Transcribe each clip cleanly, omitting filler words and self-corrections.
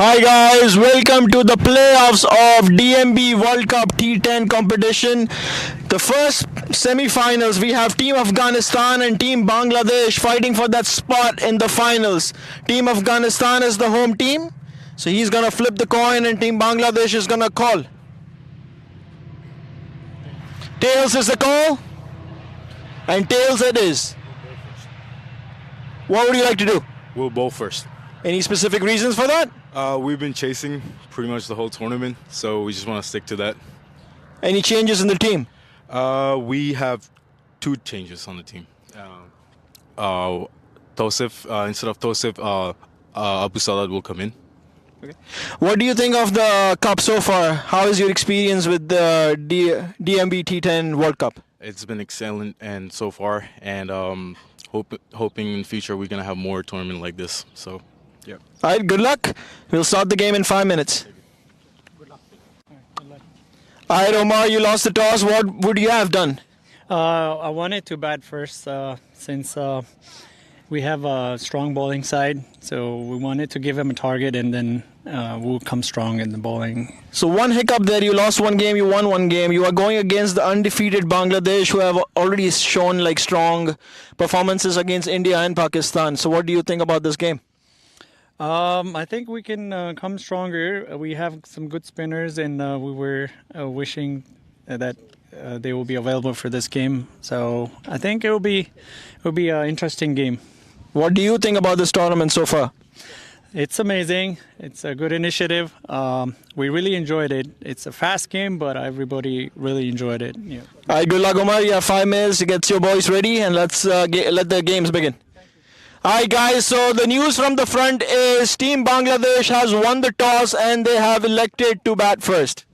Hi guys, welcome to the playoffs of DMB World Cup T10 competition. The first semi-finals, we have Team Afghanistan and Team Bangladesh fighting for that spot in the finals. Team Afghanistan is the home team, so he's gonna flip the coin and Team Bangladesh is gonna call. Tails is the call, and tails it is. What would you like to do? We'll bowl first. Any specific reasons for that? We've been chasing pretty much the whole tournament, so we just want to stick to that. Any changes in the team? We have two changes on the team. Tosif, instead of Tosif, Abu Salad will come in. What do you think of the cup so far? How is your experience with the DMV T10 World Cup? It's been excellent and so far, and hoping in the future we're gonna have more tournament like this. So, yeah. All right, good luck. We'll start the game in 5 minutes. All right, Omar, you lost the toss. What would you have done? I wanted to bat first since we have a strong bowling side. So we wanted to give him a target and then we'll come strong in the bowling. So one hiccup there, you lost one game, you won one game. You are going against the undefeated Bangladesh who have already shown like strong performances against India and Pakistan. So what do you think about this game? I think we can come stronger. We have some good spinners and we were wishing that they will be available for this game. So I think it will be an interesting game. What do you think about this tournament so far? It's amazing. It's a good initiative. We really enjoyed it. It's a fast game, but everybody really enjoyed it. Yeah. All right, good luck, Omar. You have 5 minutes to get your boys ready, and let's let the games begin. All right, guys, so the news from the front is Team Bangladesh has won the toss, and they have elected to bat first.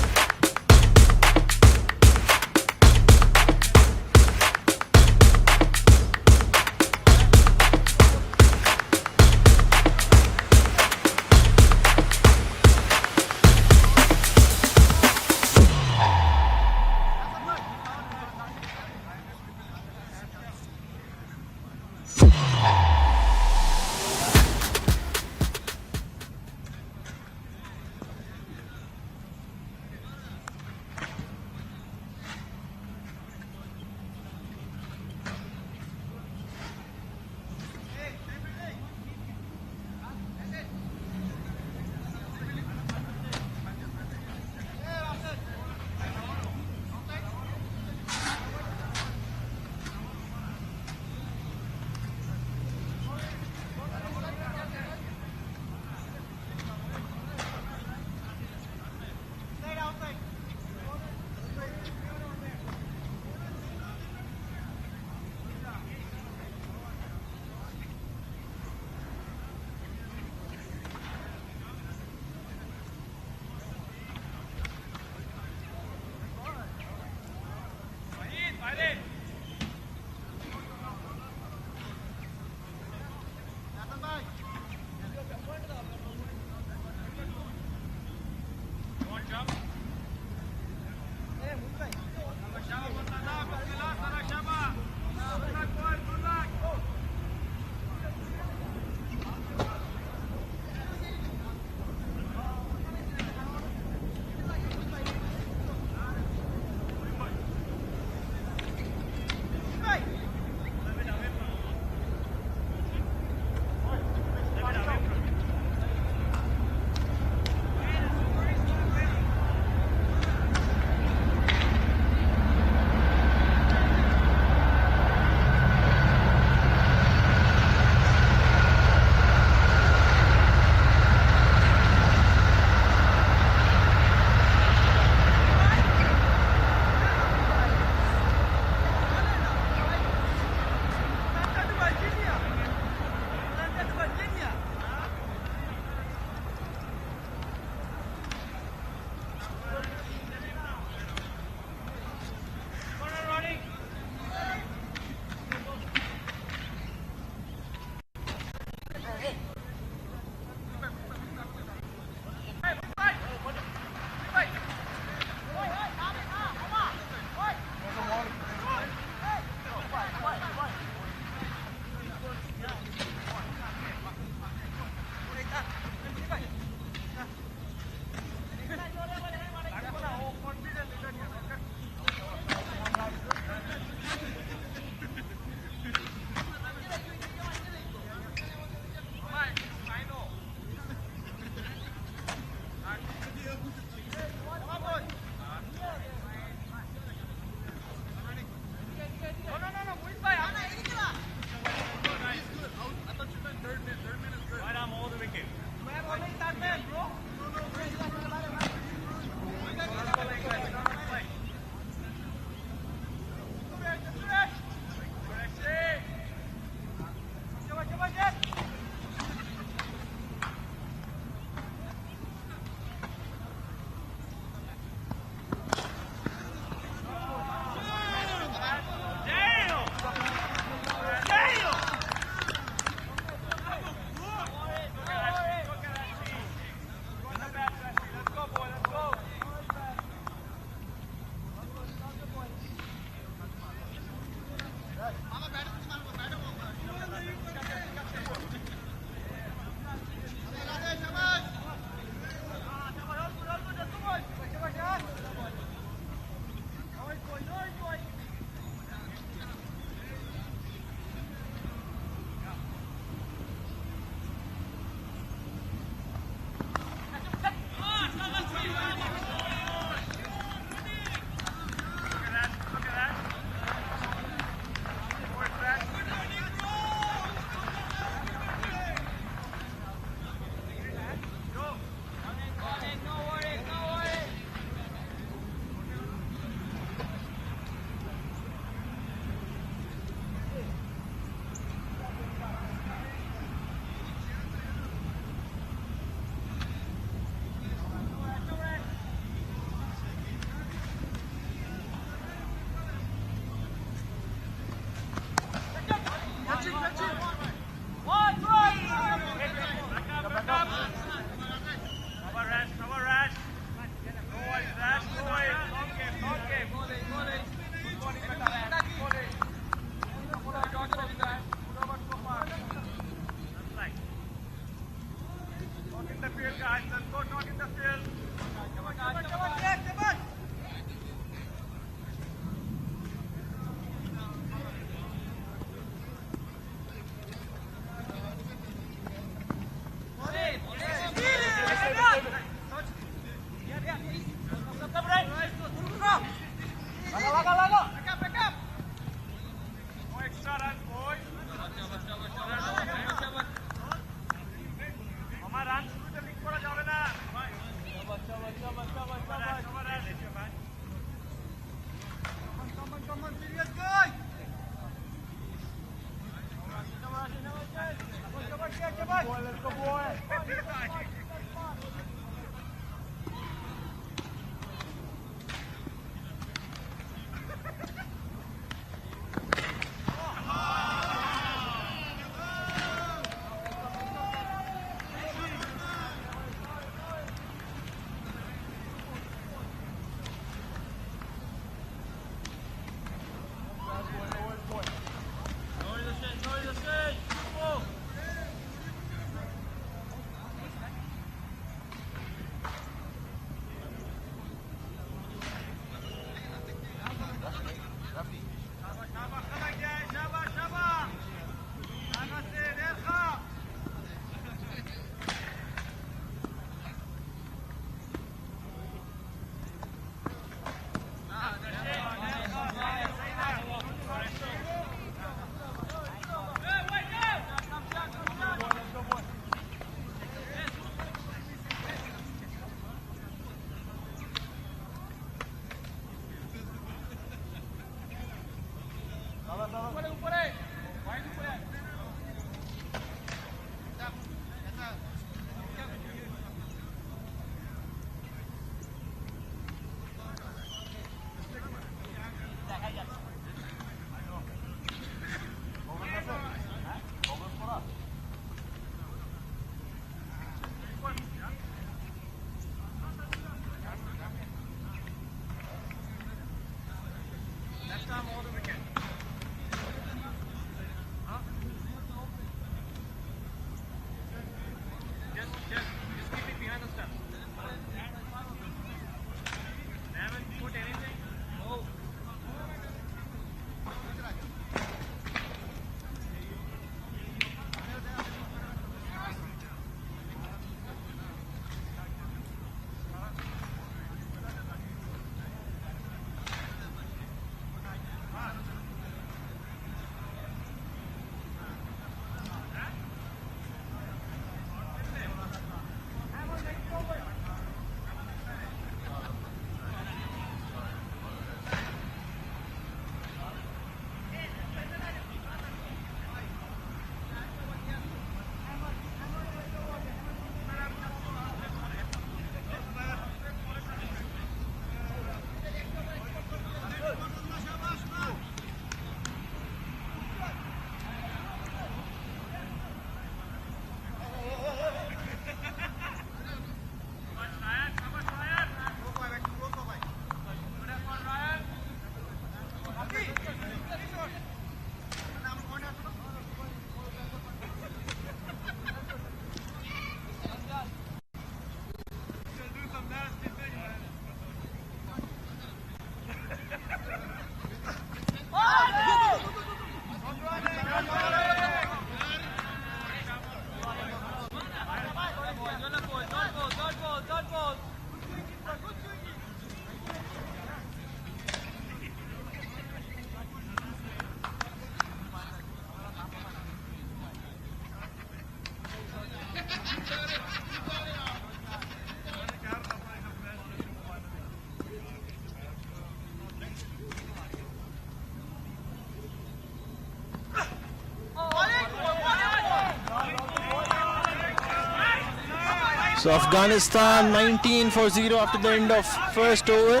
So Afghanistan 19 for 0 after the end of first over.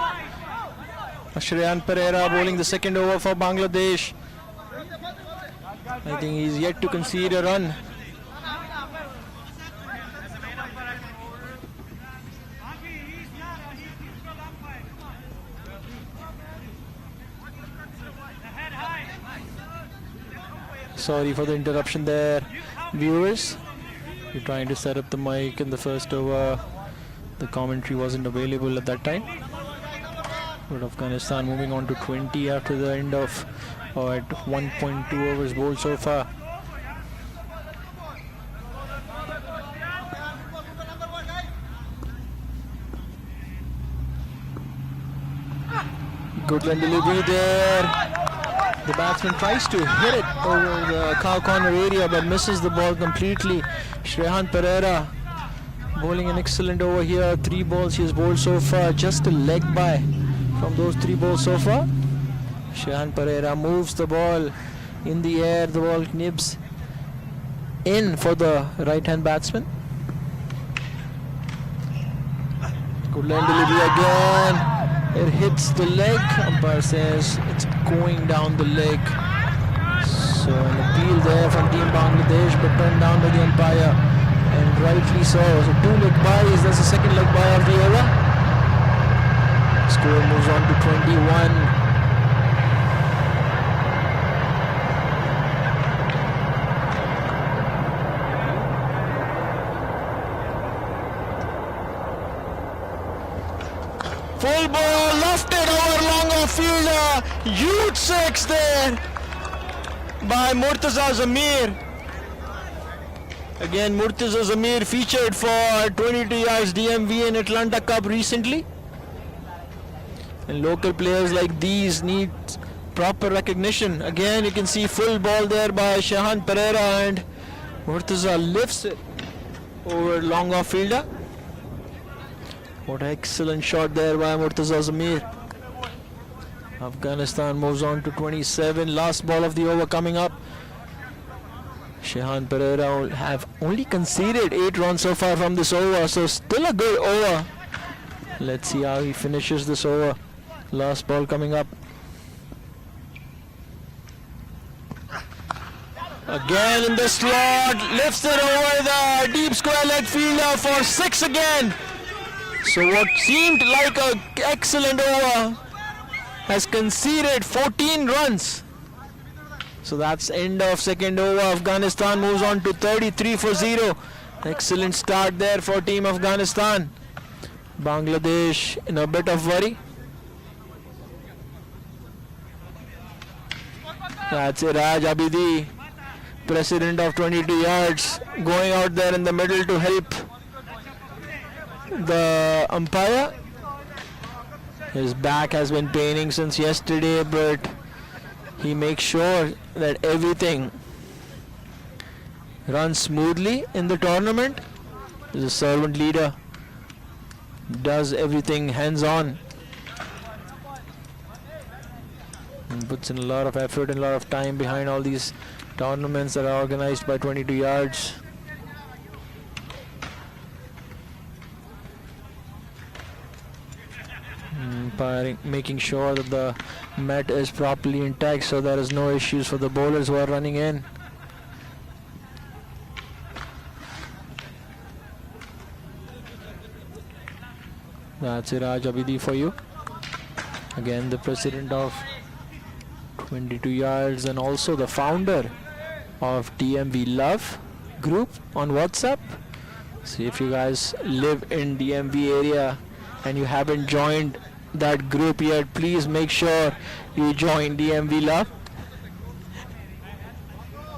Shreyan Pereira bowling the second over for Bangladesh. I think he's yet to concede a run. Sorry for the interruption there, viewers. We're trying to set up the mic in the first over. The commentary wasn't available at that time. But Afghanistan moving on to 20 after the end of at 1.2 overs bowled so far. Good run delivery there. The batsman tries to hit it over the cow corner area but misses the ball completely. Shreyan Pereira bowling an excellent over here. 3 balls he has bowled so far. Just a leg by from those 3 balls so far. Shreyan Pereira moves the ball in the air. The ball nibs in for the right hand batsman. Good line delivery again. It hits the leg. Umpire says it's going down the leg. So an appeal there from Team Bangladesh, but turned down by the umpire, and rightly so. So 2 leg byes. That's the second leg bye of the over. Score moves on to 21. Full ball lofted over long off fielder. Huge 6 there by Murtaza Zamir. Again, Murtaza Zamir featured for 22 yards DMV in Atlanta Cup recently. And local players like these need proper recognition. Again, you can see full ball there by Shreyan Pereira, and Murtaza lifts it over long off fielder. What an excellent shot there by Murtaza Zamir. Afghanistan moves on to 27. Last ball of the over coming up. Shreyan Pereira have only conceded 8 runs so far from this over, so still a good over. Let's see how he finishes this over. Last ball coming up. Again in the slot, lifts it over the deep square leg fielder for 6 again. So what seemed like an excellent over has conceded 14 runs. So that's end of second over. Afghanistan moves on to 33 for 0. Excellent start there for Team Afghanistan. Bangladesh in a bit of worry. That's Iraj Abidi, president of 22 yards, going out there in the middle to help the umpire. His back has been paining since yesterday, but he makes sure that everything runs smoothly in the tournament. He's a servant leader, does everything hands-on, and puts in a lot of effort and a lot of time behind all these tournaments that are organized by 22 yards. Making sure that the mat is properly intact so there is no issues for the bowlers who are running in. That's Iraj Abidi for you. Again, the president of 22 yards and also the founder of DMV Love group on WhatsApp. See, if you guys live in DMV area and you haven't joined that group yet, please make sure you join DMV Love.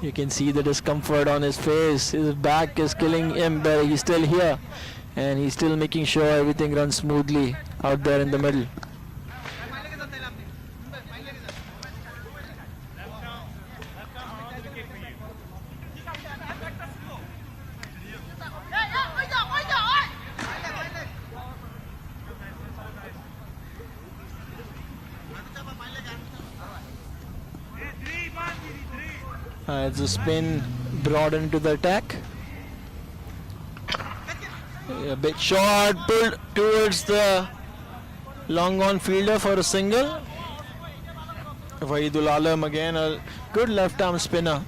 You can see the discomfort on his face. His back is killing him, but he's still here and he's still making sure everything runs smoothly out there in the middle. It's a spin brought into the attack. A bit short, pulled towards the long on fielder for a single. Wahidul Alam again, a good left arm spinner.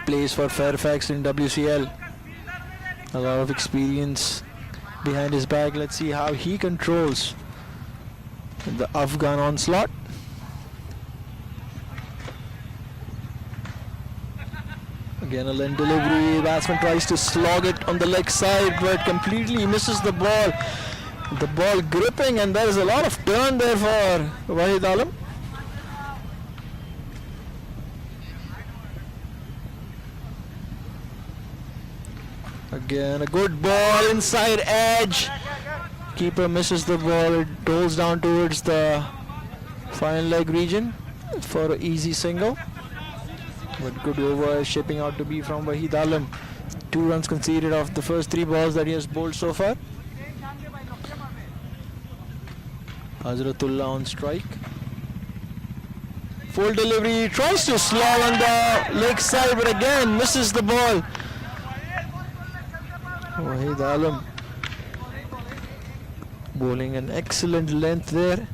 Plays for Fairfax in WCL. A lot of experience behind his back. Let's see how he controls the Afghan onslaught. Again, a length delivery. Batsman tries to slog it on the leg side, but completely misses the ball. The ball gripping, and there is a lot of turn there for Wahid Alam. Again, a good ball inside edge. Keeper misses the ball. It rolls down towards the final leg region for an easy single. But good over shaping out to be from Wahid Alam. 2 runs conceded off the first 3 balls that he has bowled so far. Hazratullah on strike. Full delivery, tries to slog on the leg side, but again misses the ball. Wahid Alam bowling an excellent length there.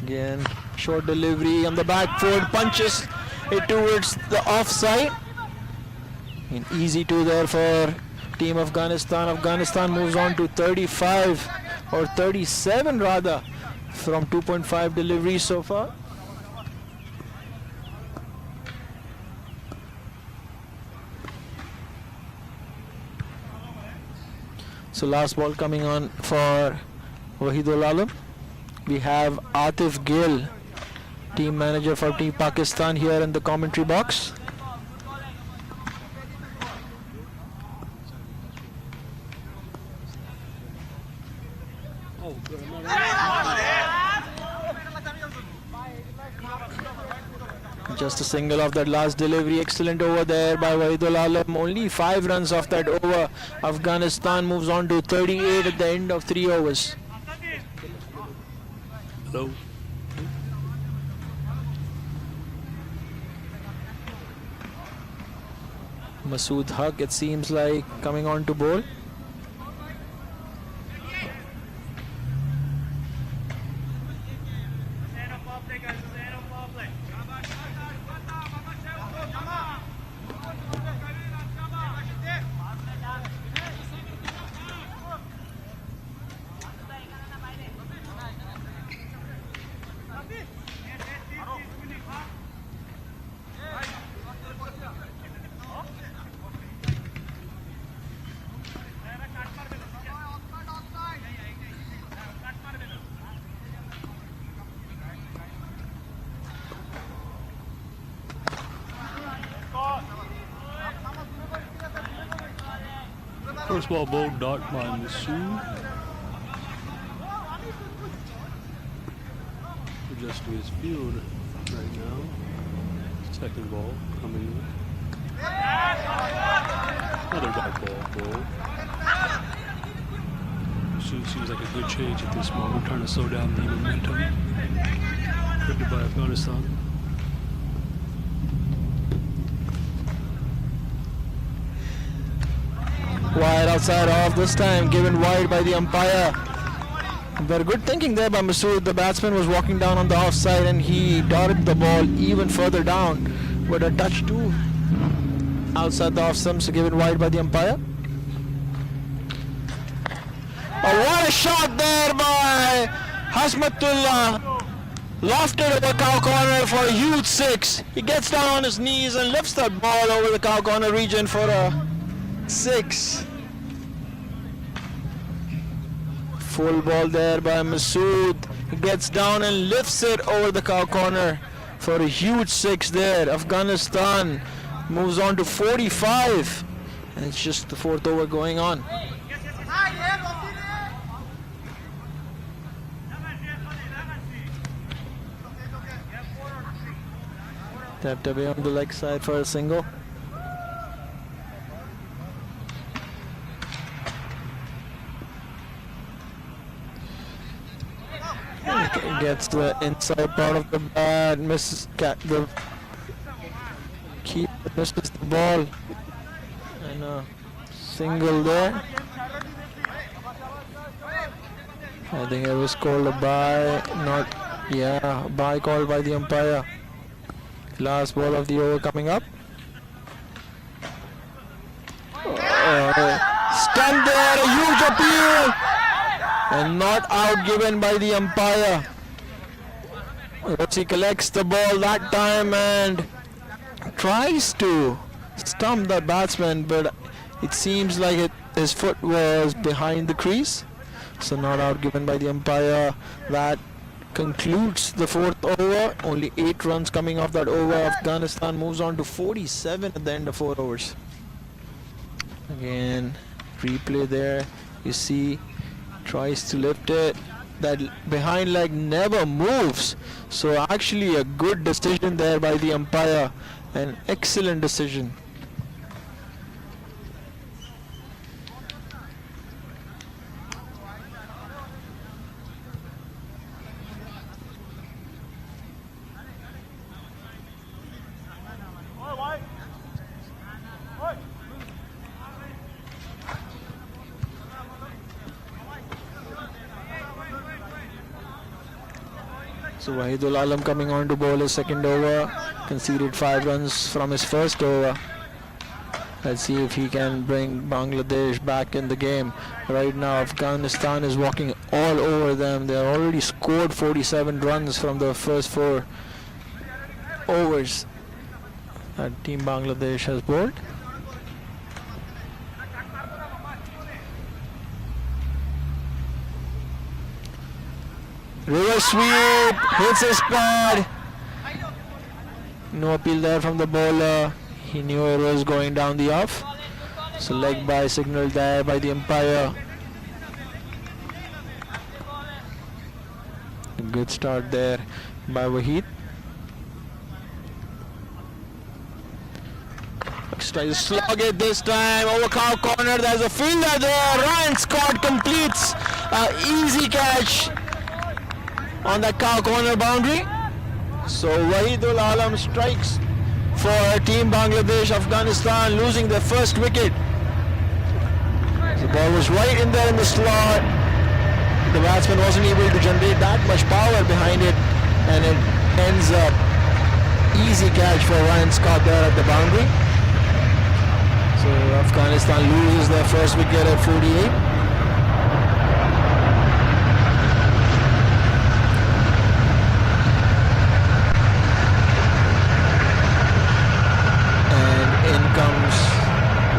Again, short delivery on the back foot, punches it towards the offside. An easy 2 there for Team Afghanistan. Afghanistan moves on to 35 or 37 rather from 2.5 deliveries so far. So last ball coming on for Wahidul Alam. We have Atif Gill, team manager for Team Pakistan, here in the commentary box. Just a single off that last delivery. Excellent over there by Wahidul Alam. Only 5 runs off that over. Afghanistan moves on to 38 at the end of 3 overs. Hello. Masood Haq, it seems like, coming on to bowl. First ball bowled dot by Masood. Adjusting his field right now. Second ball coming in. Another dot ball bowled. Masood seems like a good change at this moment, trying to slow down the momentum created by Afghanistan. Wide outside off this time, given wide by the umpire. Very good thinking there by Masood. The batsman was walking down on the offside and he dotted the ball even further down with a touch too. Outside the off stump, so given wide by the umpire. Oh, what a shot there by Hasmatullah. Lofted over cow corner for a huge 6. He gets down on his knees and lifts that ball over the cow corner region for a 6. Full ball there by Masood. He gets down and lifts it over the cow corner for a huge 6 there. Afghanistan moves on to 45. And it's just the 4th over going on. Tapped away on the leg side for a single. Gets the inside part of the bat, misses the keeper, misses the ball, and a single there. I think it was called a bye, bye called by the umpire. Last ball of the over coming up. Stunned there, a huge appeal, and not out given by the umpire. He collects the ball that time and tries to stump the batsman, but it seems like his foot was behind the crease. So not out given by the umpire. That concludes the 4th over. Only 8 runs coming off that over. Afghanistan moves on to 47 at the end of 4 overs. Again, replay there. You see, tries to lift it. That behind leg never moves. So actually a good decision there by the umpire. An excellent decision. So Wahidul Alam coming on to bowl his 2nd over, conceded 5 runs from his 1st over. Let's see if he can bring Bangladesh back in the game. Right now Afghanistan is walking all over them. They have already scored 47 runs from the first 4 overs that Team Bangladesh has bowled. Reverse sweep, hits his pad. No appeal there from the bowler. He knew it was going down the off. So leg by signaled there by the umpire. A good start there by Wahid. Tries to slog it this time over cow corner. There's a fielder there. Ryan Scott completes an easy catch on that cow corner boundary. So Wahidul Alam strikes for Team Bangladesh. Afghanistan losing their 1st wicket. The ball was right in there in the slot. The batsman wasn't able to generate that much power behind it, and it ends up easy catch for Ryan Scott there at the boundary. So Afghanistan loses their 1st wicket at 48.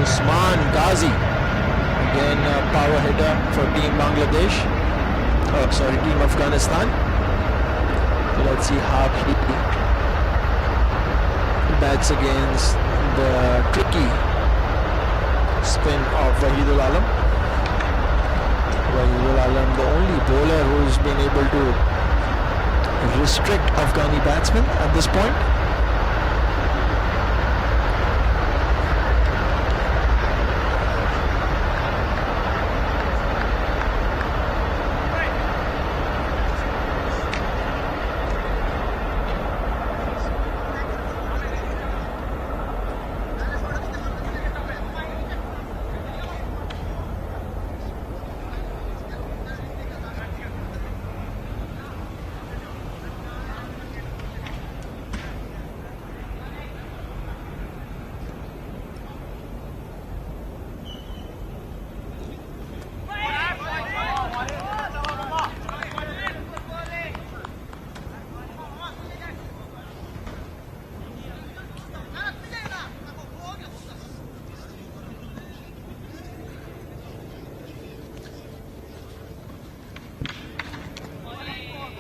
Usman Ghazi, again a power hitter for Team Bangladesh. Team Afghanistan. So let's see how he bats against the tricky spin of Wahidul Alam. Wahidul Alam, the only bowler who's been able to restrict Afghani batsmen at this point.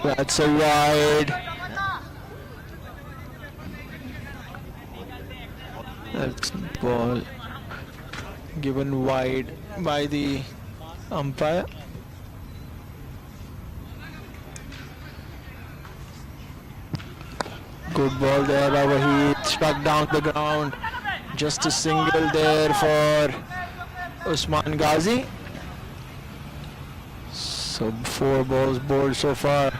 That's a wide. That's ball given wide by the umpire. Good ball there by Wahid, struck down the ground. Just a single there for Usman Ghazi. So 4 balls bowled so far,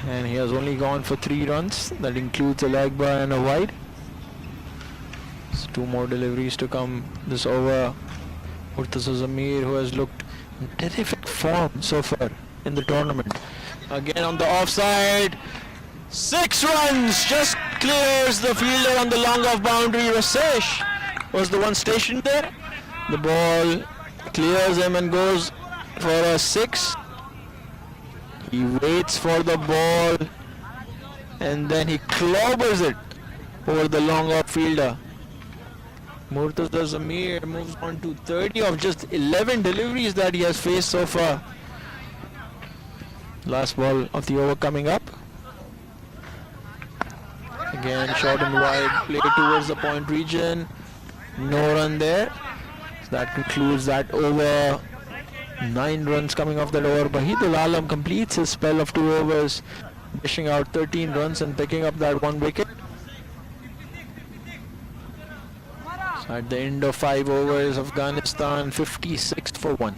and he has only gone for 3 runs. That includes a leg ball and a wide. So 2 more deliveries to come this over. Murtaza Zamir, who has looked in terrific form so far in the tournament. Again on the offside. 6 runs, just clears the fielder on the long off boundary. Rasesh was the one stationed there. The ball clears him and goes for a 6. He waits for the ball and then he clobbers it over the long off fielder. Murtaza Zamir moves on to 30 of just 11 deliveries that he has faced so far. Last ball of the over coming up. Again, short and wide, play towards the point region. No run there. So that concludes that over. 9 runs coming off that over. Wahidul Alam completes his spell of 2 overs, dishing out 13 runs and picking up that 1 wicket. So at the end of 5 overs, Afghanistan 56 for 1.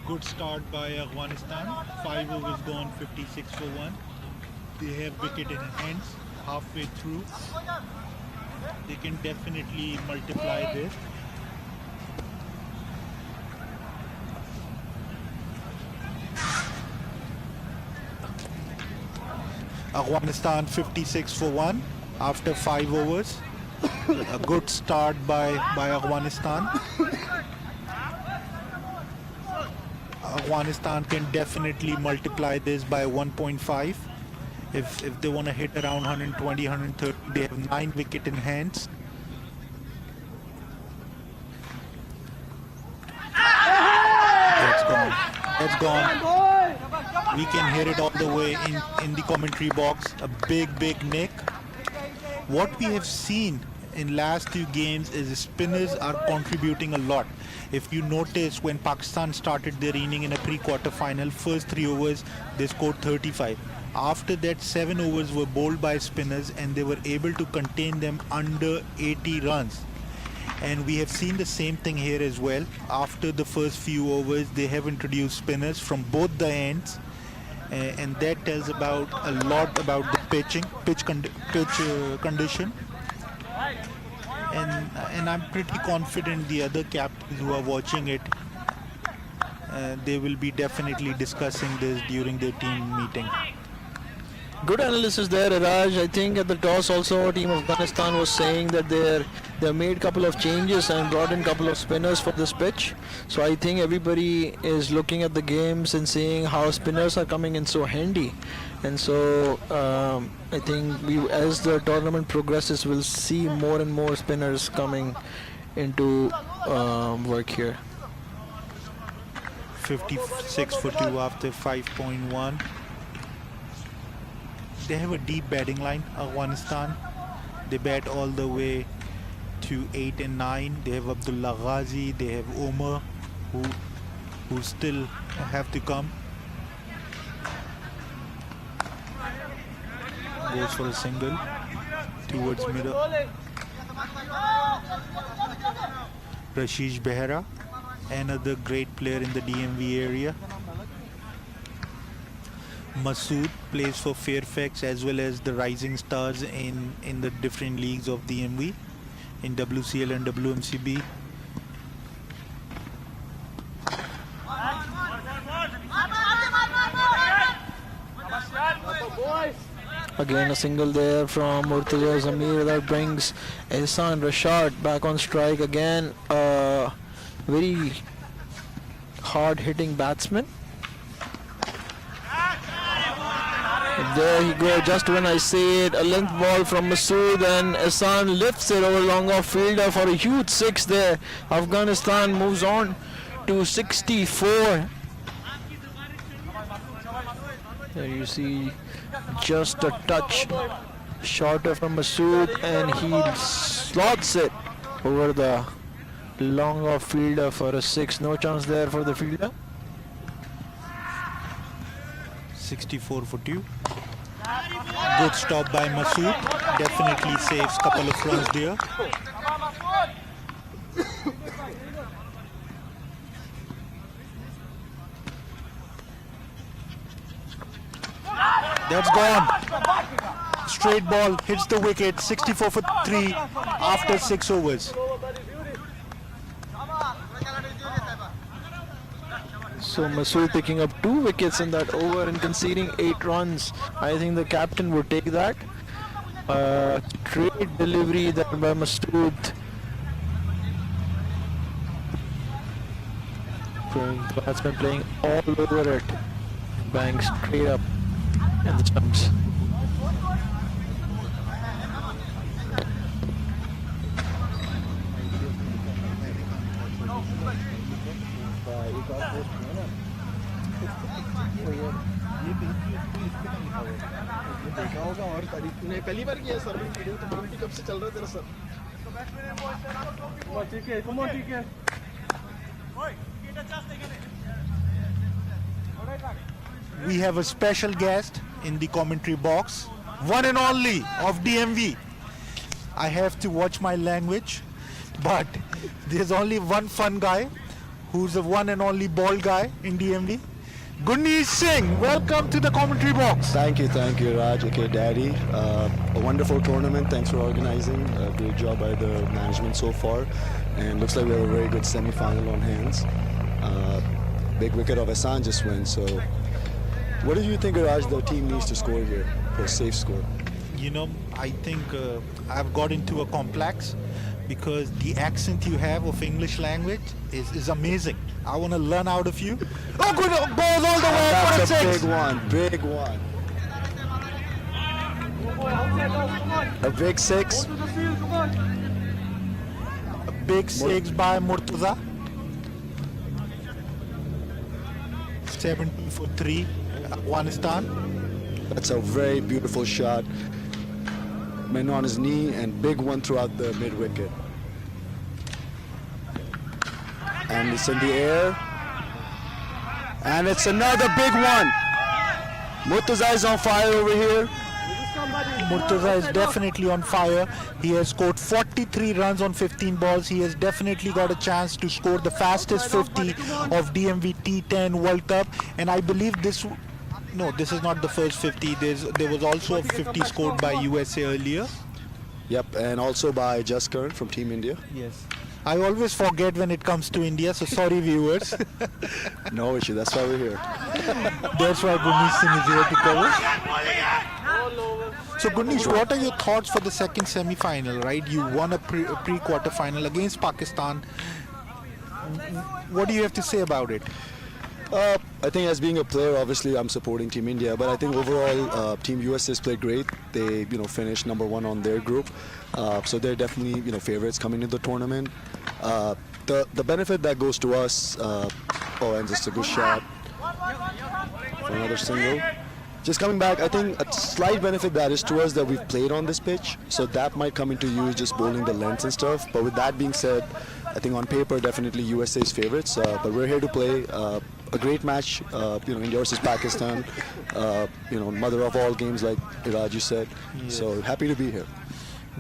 Good start by Afghanistan. 5 overs gone, 56 for 1. They have wicket in hands halfway through. They can definitely multiply this. Afghanistan 56 for 1 after 5 overs. A good start by Afghanistan. Afghanistan can definitely multiply this by 1.5 if they want to hit around 120, 130. They have 9 wicket in hands. That's gone. That's gone. We can hear it all the way in the commentary box. A big nick. What we have seen in last 2 games is spinners are contributing a lot. If you notice, when Pakistan started their inning in a pre-quarter final, first 3 overs they scored 35. After that, 7 overs were bowled by spinners and they were able to contain them under 80 runs. And we have seen the same thing here as well. After the first few overs, they have introduced spinners from both the ends, and that tells about a lot about the pitch condition. And I'm pretty confident the other captains who are watching it, they will be definitely discussing this during their team meeting. Good analysis there, Raj. I think at the toss also, Team Afghanistan was saying that they made couple of changes and brought in couple of spinners for this pitch. So I think everybody is looking at the games and seeing how spinners are coming in so handy. And so I think as the tournament progresses, we'll see more and more spinners coming into work here. 56 for 2 after 5.1. They have a deep batting line, Afghanistan. They bat all the way to 8 and 9. They have Abdullah Ghazi, they have Omar, who still have to come. Goes for a single towards middle. Rashish Behra, another great player in the DMV area. Masood plays for Fairfax as well as the Rising Stars in the different leagues of DMV, in WCL and WMCB. Again a single there from Murtaza Zamir that brings Ehsan Rashad back on strike again. Very hard hitting batsman. There he goes, just when I say it, a length ball from Masood, and Ehsan lifts it over long off fielder for a huge 6 there. Afghanistan moves on to 64. There you see just a touch shorter from Masood, and he slots it over the long off fielder for a 6. No chance there for the fielder. 64 for 2. Good stop by Masood. Definitely saves couple of runs there. That's gone. Straight ball hits the wicket. 64 for 3 after 6 overs. So Masood picking up 2 wickets in that over and conceding 8 runs. I think the captain would take that. Straight delivery there by Masood. Batsman playing all over it. Bang straight up in the stumps. पहली बार किया sir video तो community कब से चल रहा है तेरा sir ठीक है ठीक है We have a special guest in the commentary box, one and only of DMV. I have to watch my language, but there's only one fun guy who's the one and only bald guy in DMV. Gurneet Singh, welcome to the commentary box. Thank you, Raj. Okay, Daddy. A wonderful tournament. Thanks for organizing. A great job by the management so far. And looks like we have a very good semi-final on hands. Big wicket of Ehsan just went. So, what do you think, Raj, the team needs to score here for a safe score? You know, I think I've got into a complex because the accent you have of English language is amazing. I want to learn out of you. Oh, good, goes all the way. That's a 6. big one. A big 6. A big 6 by Murtaza. 70 for 3, Afghanistan. That's a very beautiful shot. Man on his knee and big one throughout the mid wicket. And it's in the air. And it's another big one. Murtaza is on fire over here. Murtaza is definitely on fire. He has scored 43 runs on 15 balls. He has definitely got a chance to score the fastest 50 of Dmv T10 World Cup. And I believe this is not the first 50. There was also a 50 scored by USA earlier. Yep, and also by Jaskar from Team India. Yes. I always forget when it comes to India, so sorry viewers. No issue, that's why we're here. That's why Gurneet Singh is here to cover. So Gurnesh, what are your thoughts for the second semi-final? Right, you won a pre-quarter final against Pakistan. What do you have to say about it? I think as being a player, obviously I'm supporting Team India, but I think overall Team USA has played great. They finished number one on their group, so they're definitely favorites coming into the tournament. The benefit that goes to us, and just a good shot for another single. Just coming back, I think a slight benefit that is to us that we've played on this pitch, so that might come into use just bowling the lengths and stuff. But with that being said, I think on paper definitely USA's favorites, but we're here to play a great match. India versus Pakistan, mother of all games, like Raju said. Yes. So happy to be here.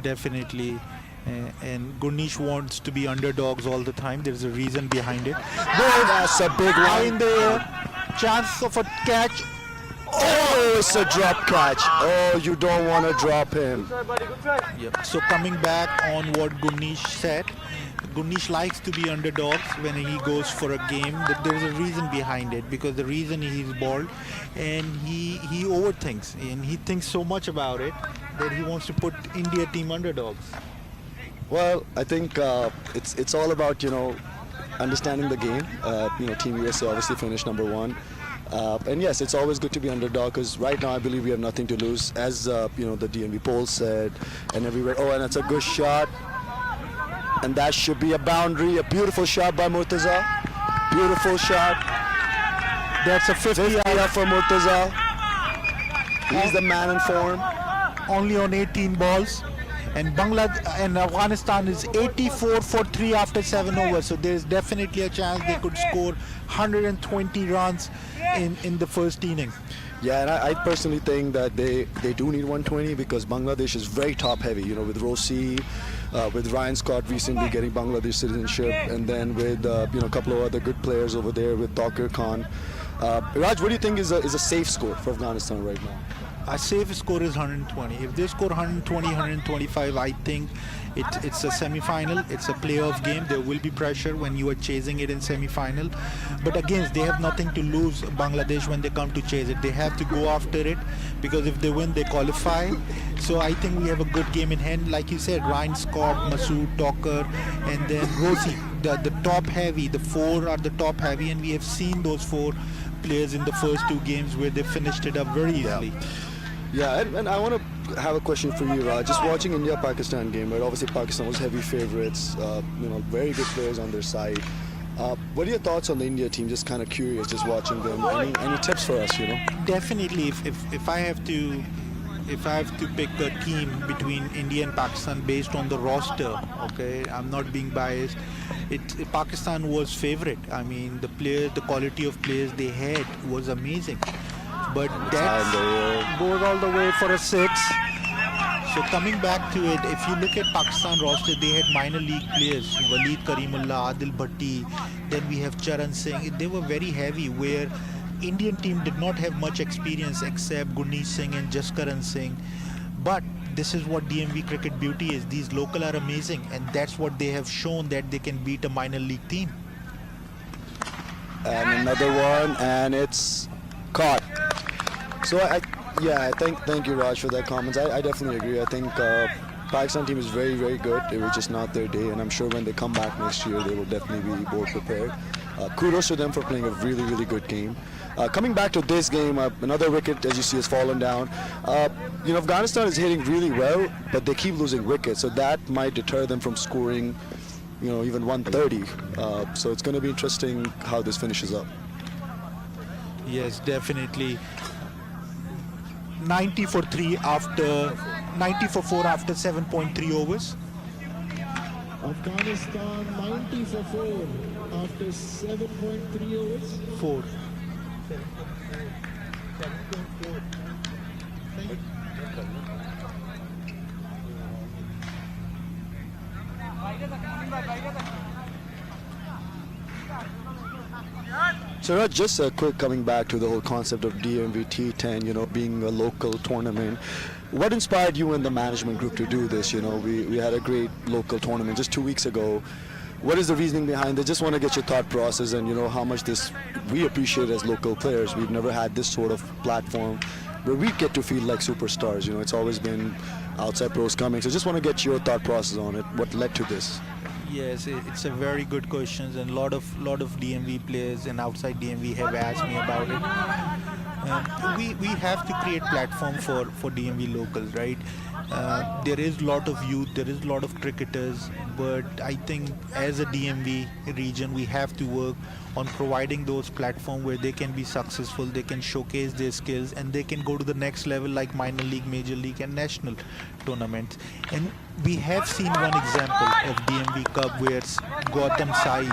Definitely. And Gurnesh wants to be underdogs all the time. There's a reason behind it. That's a big High one. in the air, chance of a catch. Oh, it's a drop catch. Oh, you don't want to drop him. Yep. So coming back on what Gurnesh said, Gurnesh likes to be underdogs when he goes for a game. There's a reason behind it, because the reason he's bald and he overthinks, and he thinks so much about it that he wants to put India team underdogs. Well, I think it's all about understanding the game. Team USA obviously finished number one, and yes, it's always good to be underdog because right now I believe we have nothing to lose, as the DMV poll said, and everywhere. Oh, and it's a good shot, and that should be a boundary. A beautiful shot by Murtaza. Beautiful shot. That's a 50 50 for Murtaza. He's the man in form. only on 18 balls. And Bangladesh and Afghanistan is 84 for 3 after 7 overs. So there's definitely a chance they could score 120 runs in the first inning. Yeah, and I personally think that they do need 120 because Bangladesh is very top heavy, with Rossi, with Ryan Scott recently getting Bangladesh citizenship, and then with a couple of other good players over there with Takir Khan. Raj, what do you think is a safe score for Afghanistan right now? A safe score is 120. If they score 120, 125, I think it's a semi-final. It's a playoff game. There will be pressure when you are chasing it in semi-final. But again, they have nothing to lose, Bangladesh, when they come to chase it. They have to go after it because if they win, they qualify. So I think we have a good game in hand. Like you said, Ryan Scott, Masood, Takir, and then Rosie, the top heavy. The 4 are the top heavy, and we have seen those 4 players in the first 2 games where they finished it up very easily. Yeah, and I want to have a question for you, Raj. Just watching India-Pakistan game, right? Obviously, Pakistan was heavy favorites. Very good players on their side. What are your thoughts on the India team? Just kind of curious, just watching them. Any tips for us? Definitely, if I have to pick a team between India and Pakistan based on the roster, okay, I'm not being biased. Pakistan was favorite. I mean, the quality of players they had was amazing. But that goes all the way for a 6. So coming back to it, if you look at Pakistan roster, they had minor league players, Waleed Karimullah, Adil Bhatti, then we have Charan Singh. They were very heavy, where Indian team did not have much experience except Gurnesh Singh and Jaskaran Singh. But this is what DMV cricket beauty is. These local are amazing, and that's what they have shown, that they can beat a minor league team. And another one, and it's caught. So thank you, Raj, for that comments. I definitely agree. I think Pakistan team is very, very good. It was just not their day, and I'm sure when they come back next year, they will definitely be more prepared. Kudos to them for playing a really, really good game. Coming back to this game, another wicket, as you see, has fallen down. Afghanistan is hitting really well, but they keep losing wickets, so that might deter them from scoring, even 130. So it's going to be interesting how this finishes up. Yes, definitely. 90 for 4 after 7.3 overs. Afghanistan 90 for 4 after 7.3 overs. 4. So Raj, just a quick coming back to the whole concept of Dmv T10, being a local tournament. What inspired you and the management group to do this? We had a great local tournament just 2 weeks ago. What is the reasoning behind it? Just want to get your thought process and how much we appreciate as local players. We've never had this sort of platform where we get to feel like superstars. You know, it's always been outside pros coming. So just want to get your thought process on it. What led to this? Yes, it's a very good question, and lot of DMV players and outside DMV have asked me about it. We have to create platform for DMV locals, right? There is a lot of youth, there is a lot of cricketers, but I think as a DMV region, we have to work on providing those platforms where they can be successful, they can showcase their skills, and they can go to the next level like minor league, major league, and national tournaments. And we have seen one example of DMV Cup where Gautam Sai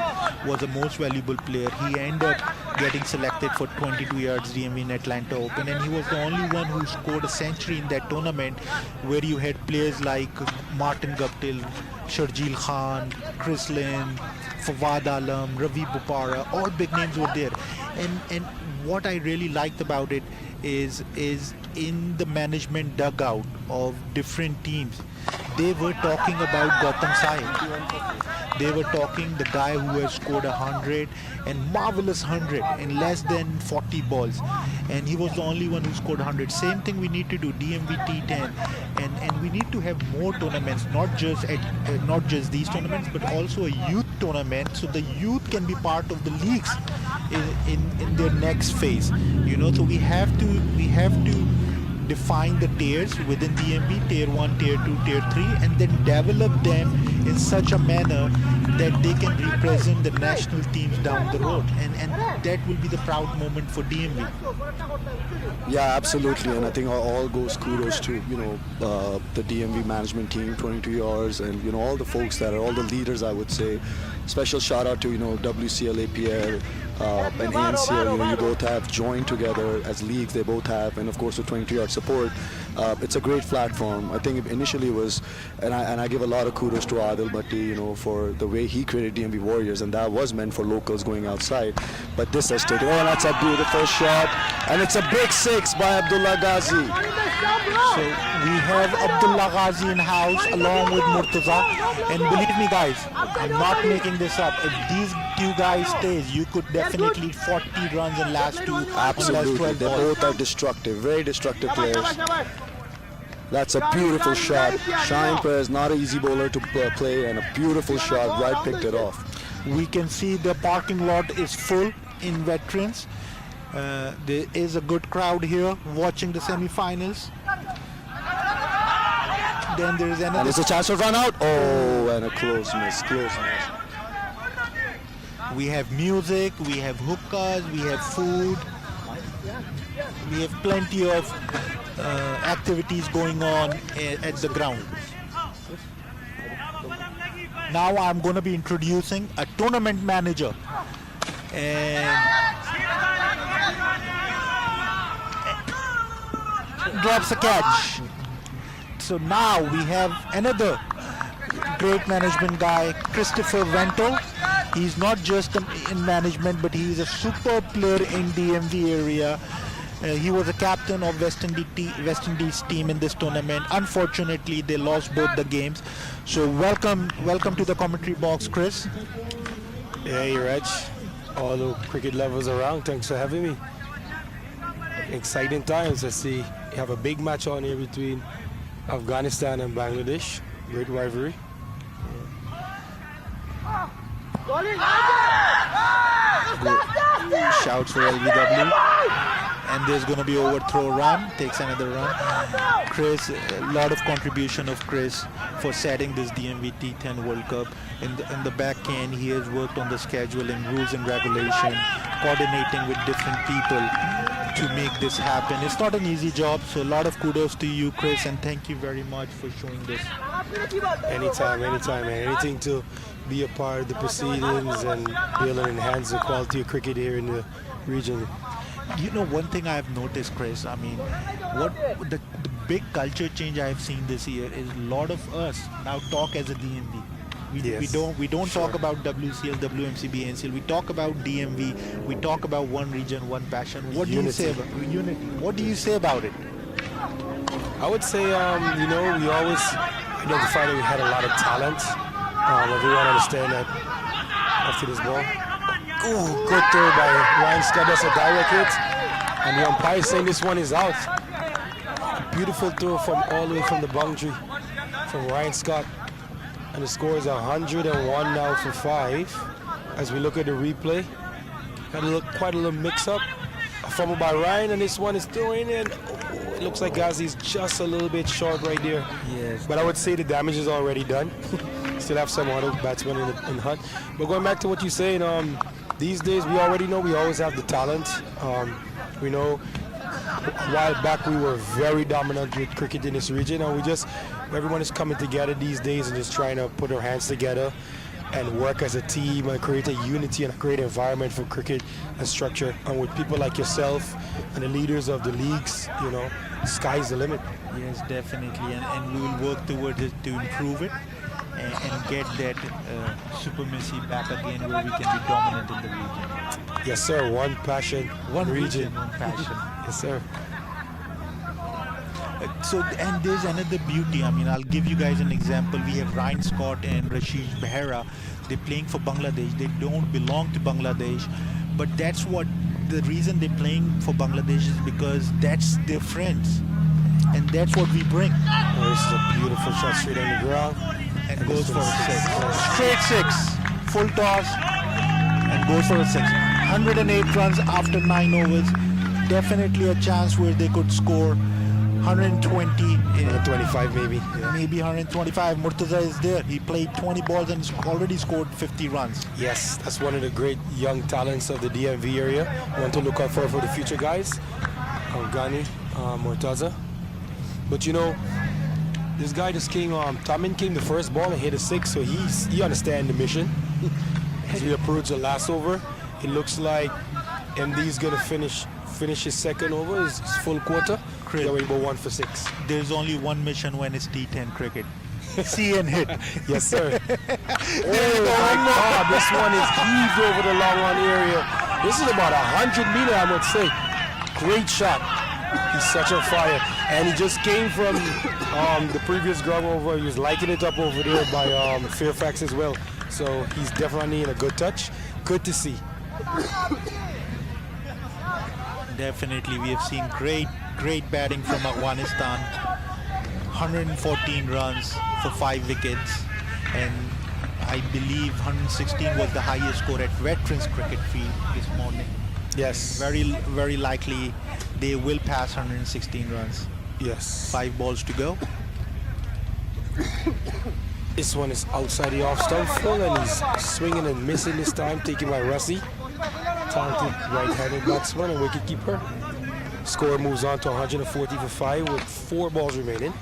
was the most valuable player. He ended up getting selected for 22 yards DMV in Atlanta Open, and he was the only one who scored a century in that tournament, where you had players like Martin Guptill, Sharjeel Khan, Chris Lynn, Fawad Alam, Ravi Bopara, all big names were there. And what I really liked about it is in the management dugout of different teams, they were talking about Gautam Sai. They were talking the guy who has scored 100 and marvelous 100 in less than 40 balls, and he was the only one who scored 100. Same thing we need to do, Dmv T10, and we need to have more tournaments, not just these tournaments, but also a youth tournament, so the youth can be part of the leagues in their next phase. You know, so we have to define the tiers within DMV, tier 1, tier 2, tier 3, and then develop them in such a manner that they can represent the national teams down the road, and that will be the proud moment for DMV. Yeah, absolutely, and I think all goes kudos to the DMV management team, 22 years, and all the folks that are all the leaders. I would say, special shout out to WCL, APL, and ANCL. You both have joined together as leagues. They both have, and of course, the 22-yard support. It's a great platform. I think initially it was, and I give a lot of kudos to Adil Bhatti, for the way he created DMV Warriors, and that was meant for locals going outside. But this has taken. Oh, that's a beautiful shot, and it's a big 6 by Abdullah Ghazi. So we have Abdullah Ghazi in house along with Murtaza, and believe me, guys, I'm not making this up. If these two guys stays, you could definitely 40 runs in last two. Absolutely, they both are destructive, very destructive players. That's a beautiful shot. Shaheen Perez, not an easy bowler to play, and a beautiful shot. Right, picked it off. We can see the parking lot is full in veterans. There is a good crowd here watching the semi-finals. Then there is another. And it's a chance to run out. Oh, and a close miss. We have music, we have hookahs, we have food. We have plenty of activities going on at the ground. Now I'm going to be introducing a tournament manager, and drops a catch. So now we have another great management guy, Christopher Vento. He's not just in management, but he's a super player in DMV area. He was a captain of West Indies team in this tournament. Unfortunately, they lost both the games. So welcome to the commentary box, Chris. Hey, Reg. All the cricket lovers around, thanks for having me. Exciting times. I see you have a big match on here between Afghanistan and Bangladesh. Great rivalry. Shouts for LBW. And there's going to be overthrow run, takes another run. Chris, a lot of contribution of Chris for setting this DMV T10 World Cup. In the back end, he has worked on the scheduling, rules and regulation, coordinating with different people to make this happen. It's not an easy job, so a lot of kudos to you, Chris, and thank you very much for showing this. Anytime, man. Anything to be a part of the proceedings and be able to enhance the quality of cricket here in the region. One thing I've noticed, Chris, I mean, what the big culture change I've seen this year is a lot of us now talk as a DMV. We don't talk about WCL, WMCB, NCL. We talk about DMV. We talk about one region, one passion. What do you say about unity? What do you say about it? I would say, we always identified that we had a lot of talent. Everyone understand that after this ball. Ooh, good throw by Ryan Scott. That's a direct hit. And the umpire saying this one is out. beautiful throw from all the way from the boundary from Ryan Scott. And the score is 101 now for 5. As we look at the replay, quite a little mix-up. A fumble by Ryan, and this one is throwing in. Oh, it looks like Ghazi's just a little bit short right there. Yes. But I would say the damage is already done. Still have some other batsmen in hunt. But going back to what you're saying, these days we already know we always have the talent. We know a while back we were very dominant with cricket in this region, and everyone is coming together these days and just trying to put our hands together and work as a team and create a unity and a great environment for cricket and structure. And with people like yourself and the leaders of the leagues, sky's the limit. Yes, definitely, and we will work towards it to improve it and get that supremacy back again where we can be dominant in the region. Yes, sir. One passion, one region. One passion. Yes, sir. So, and there's another beauty. I mean, I'll give you guys an example. We have Ryan Scott and Rasheed Behera. They're playing for Bangladesh. They don't belong to Bangladesh, but that's what the reason they're playing for Bangladesh is because that's their friends, and that's what we bring. Oh, this is a beautiful shot straight on the ground. And goes for a 6. Straight 6. Full toss and goes for a 6. 108 runs after 9 overs. Definitely a chance where they could score 120. 125 maybe. Yeah. Maybe 125. Murtaza is there. He played 20 balls and already scored 50 runs. Yes, that's one of the great young talents of the DMV area. One to look out for the future guys. Ghani, Murtaza. But this guy just came, Tamin came the first ball and hit a 6, so he understands the mission. As we approach the last over, it looks like MD's gonna finish his second over, his full quarter. They're already about 1 for 6. There's only one mission when it's T10 cricket. See and hit. Yes, sir. Oh my God, this one is heaved over the long run area. This is about 100 meters, I would say. Great shot. He's such a fire. And he just came from the previous ground over. He was lighting it up over there by Fairfax as well. So he's definitely in a good touch. Good to see. Definitely, we have seen great batting from Afghanistan. 114 runs for 5 wickets. And I believe 116 was the highest score at Veterans Cricket Field this morning. Yes. Very likely they will pass 116 runs. Yes. 5 balls to go. This one is outside the off stump full, and he's swinging and missing this time, taken by Russi. Talented right-handed batsman and wicketkeeper. Score moves on to 140 for 5 with 4 balls remaining.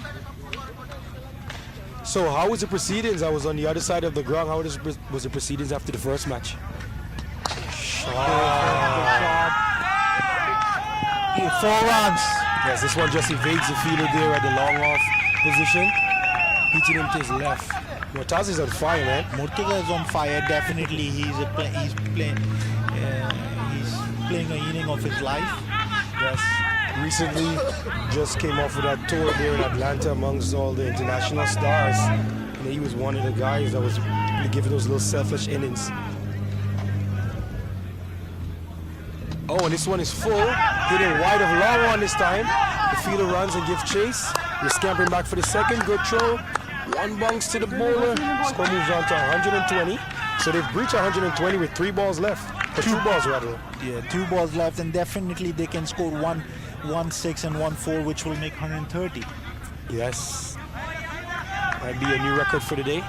So how was the proceedings? I was on the other side of the ground. How was the proceedings after the first match? Shot. 4 runs. Yes, this one just evades the fielder there at the long off position. Hitting him to his left. Murtaza is on fire, man. Murtaza is on fire. Definitely, he's playing an inning of his life. Yes. Recently, just came off of that tour there in Atlanta amongst all the international stars. And he was one of the guys that was really giving those little selfish innings. Oh, and this one is full. Hitting wide of long one this time. The fielder runs and gives chase. We're scampering back for the second. Good throw. 1 bounce to the bowler. Score moves on to 120. So they've breached 120 with 3 balls left. Or 2 balls rather. Yeah, 2 balls left, and definitely they can score 1-6 and 1-4, which will make 130. Yes. Might be a new record for the day.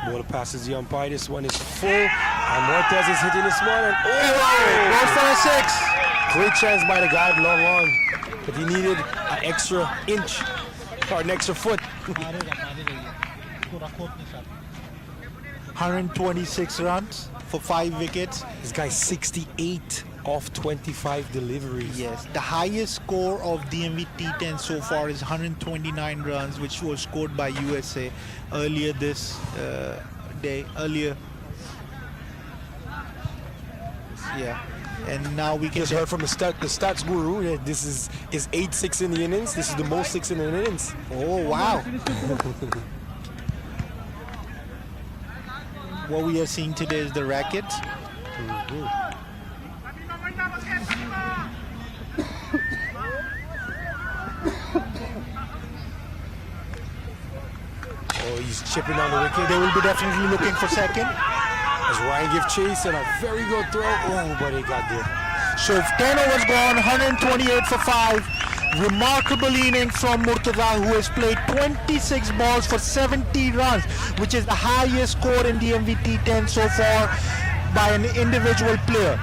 Bowler passes the umpire. This one is full. And Mortez is hitting this one. And Goes for a 6. Great chance by the guy at long on. But he needed an extra inch or an extra foot. 126 runs for 5 wickets. This guy's 68 off 25 deliveries. Yes, the highest score of Dmv T10 so far is 129 runs, which was scored by USA earlier this day. Yeah, and now we can just heard from the stats guru that this is 8-6 in the innings. This is the most 6 in an innings. Oh wow. What we are seeing today is the racket. he's chipping on the wicket. They will be definitely looking for second. As Ryan give chase and a very good throw. Oh, but he got there. So 10 overs gone, 128 for 5. Remarkable innings from Murtaza, who has played 26 balls for 70 runs, which is the highest score in Dmv T10 so far by an individual player.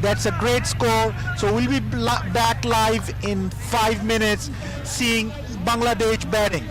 That's a great score. So we'll be back live in 5 minutes seeing Bangladesh batting.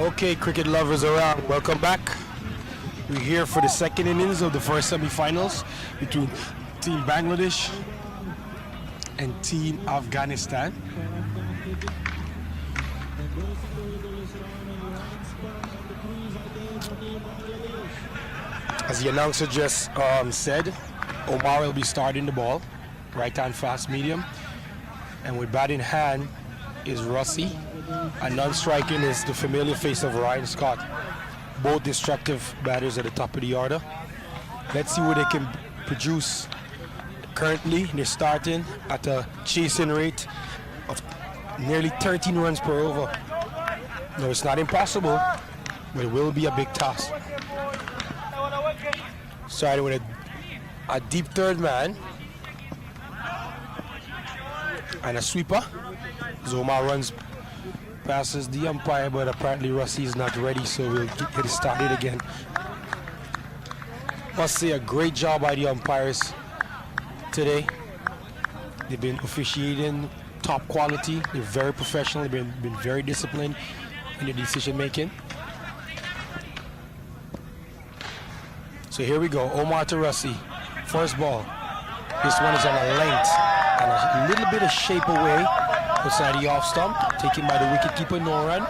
Okay, cricket lovers around, welcome back. We're here for the second innings of the first semi-finals between Team Bangladesh and Team Afghanistan. As the announcer just said, Omar will be starting the ball, right-hand fast medium, and with bat in hand is Rossi, and non-striking is the familiar face of Ryan Scott. Both destructive batters at the top of the order. Let's see what they can produce. Currently, they're starting at a chasing rate of nearly 13 runs per over. No, it's not impossible, but it will be a big task. Starting with a deep third man and a sweeper. Zoma runs passes the umpire, but apparently Rossi is not ready, so we'll get it started again. Must say a great job by the umpires today. They've been officiating top quality. They're very professional. They've been very disciplined in the decision making. So here we go, Omar to Rossi. First ball. This one is on a length and a little bit of shape away outside the off stump, taken by the wicketkeeper, no run.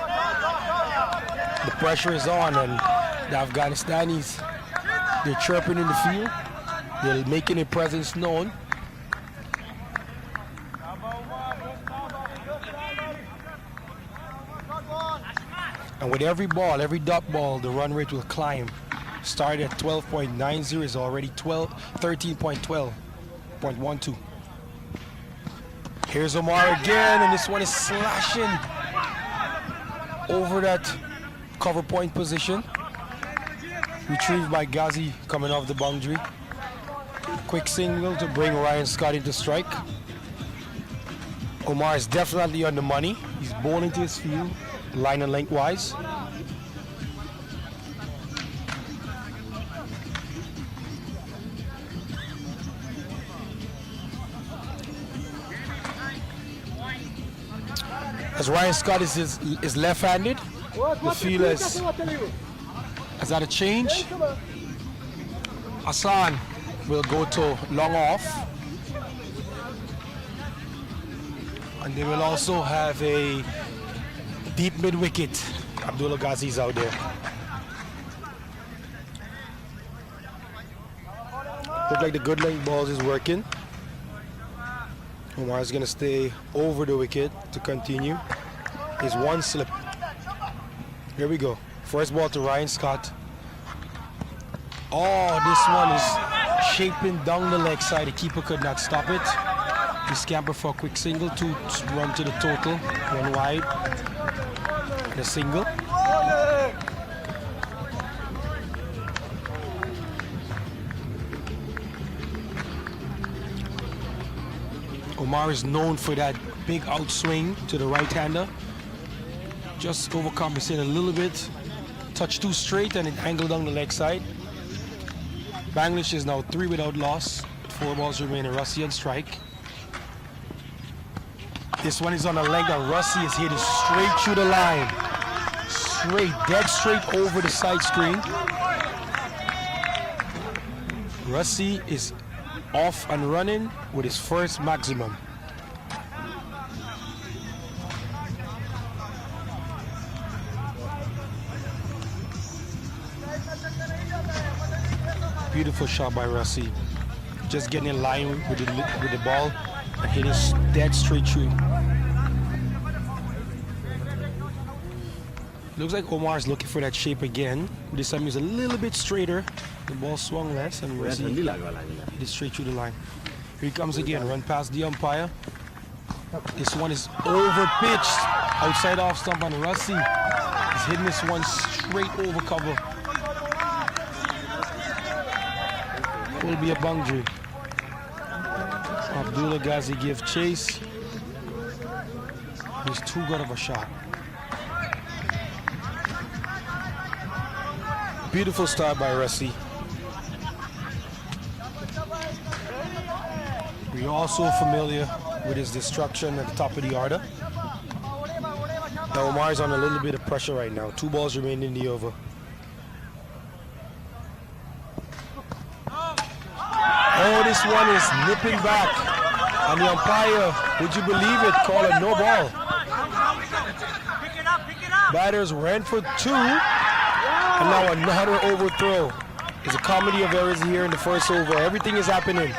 The pressure is on, and the Afghanistanis, they're chirping in the field. They're making their presence known. And with every ball, every dot ball, the run rate will climb. Started at 12.90, is already 13.12. Here's Omar again, and this one is slashing over that cover point position. Retrieved by Ghazi coming off the boundary. Quick single to bring Ryan Scott into strike. Omar is definitely on the money. He's bowling to his field, line and lengthwise. As Ryan Scott is left-handed, the field has had a change. Hassan will go to long off. And they will also have a deep mid-wicket. Abdullah Ghazi is out there. Look like the good length balls is working. Omar is going to stay over the wicket to continue. Is one slip. Here we go. First ball to Ryan Scott. Oh, this one is shaping down the leg side. The keeper could not stop it. He scampered for a quick single to run to the total. One wide. And a single. Omar is known for that big outswing to the right-hander. Just overcompensate a little bit. Touch too straight and it angled down the leg side. Bangladesh is now 3 without loss. 4 balls remaining. Rossi on strike. This one is on a leg and Rossi is hitting straight through the line. Straight, dead straight over the side screen. Rossi is off and running with his first maximum. Beautiful shot by Rossi. Just getting in line with the ball and hitting dead straight through. Looks like Omar is looking for that shape again. This time he's a little bit straighter. The ball swung less and Rossi hit it straight through the line. Here he comes again, run past the umpire. This one is over pitched. Outside off stump and Rossi is hitting this one straight over cover. Will be a boundary. Abdullah Ghazi give chase. He's too good of a shot. Beautiful start by Rossi. We're also familiar with his destruction at the top of the order. Now Omar's on a little bit of pressure right now. 2 balls remain in the over. Oh, this one is nipping back. And the umpire, would you believe it, called a no ball. Batters ran for 2. And now another overthrow. There's a comedy of errors here in the first over. Everything is happening.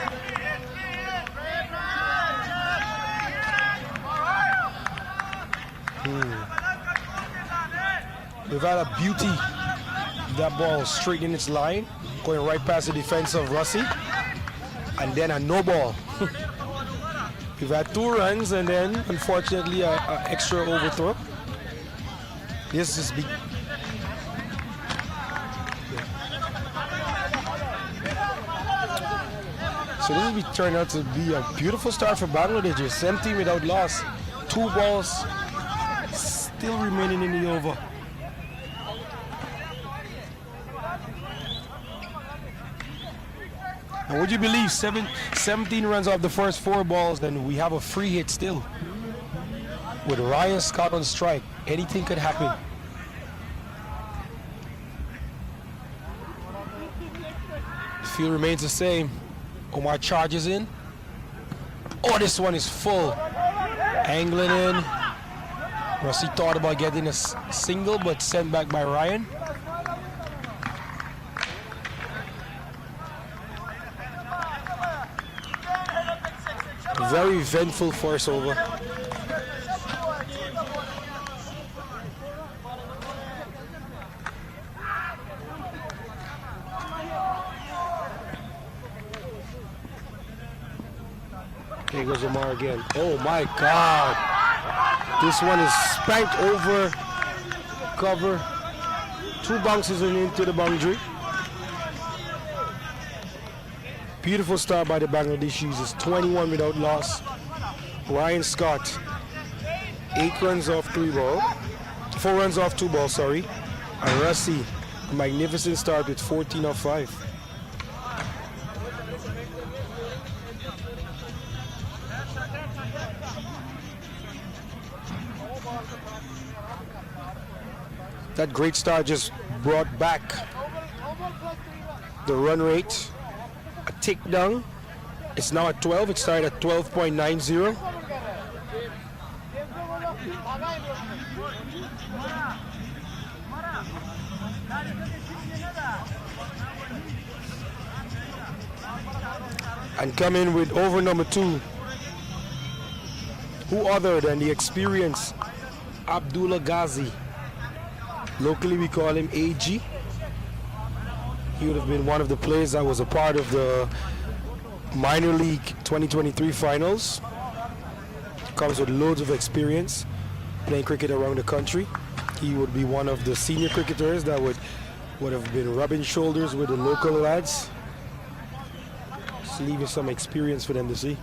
We've had a beauty. That ball straight in its line, going right past the defense of Rossi. And then a no ball. We've had 2 runs and then, unfortunately, an extra overthrow. This is big. So this will turn out to be a beautiful start for Bangladesh. 17 without loss. 2 balls still remaining in the over. And would you believe 17 runs off the first 4 balls, then we have a free hit still. With Ryan Scott on strike, anything could happen. The field remains the same. Omar charges in. Oh, this one is full. Angling in. Rossi thought about getting a single, but sent back by Ryan. Very eventful first over. Here goes Omar again. Oh my God. This one is spanked over cover. 2 bounces and into the boundary. Beautiful start by the Bangladeshis. It's 21 without loss. Ryan Scott, 8 runs off 3 balls. 4 runs off 2 balls, sorry. And Rossi, a magnificent start with 14 off 5. That great start just brought back the run rate. A tick down. It's now at 12. It started at 12.90. And come in with over number 2. Who other than the experienced Abdullah Ghazi. Locally we call him AG. He would have been one of the players that was a part of the minor league 2023 finals. Comes with loads of experience playing cricket around the country. He would be one of the senior cricketers that would have been rubbing shoulders with the local lads. Just leaving some experience for them to see.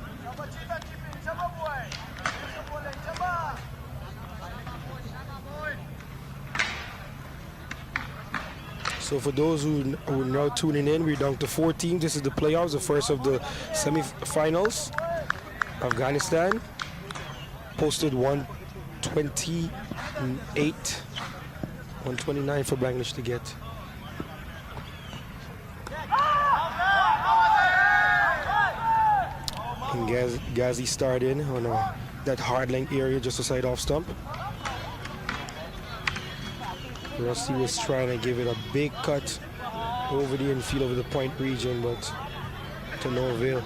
So for those who are now tuning in, we're down to 4 teams. This is the playoffs, the first of the semi-finals. Afghanistan posted 128, 129 for Bangladesh to get. And Ghazi started in on that hard length area just aside off stump. Rossi was trying to give it a big cut over the infield, over the point region, but to no avail.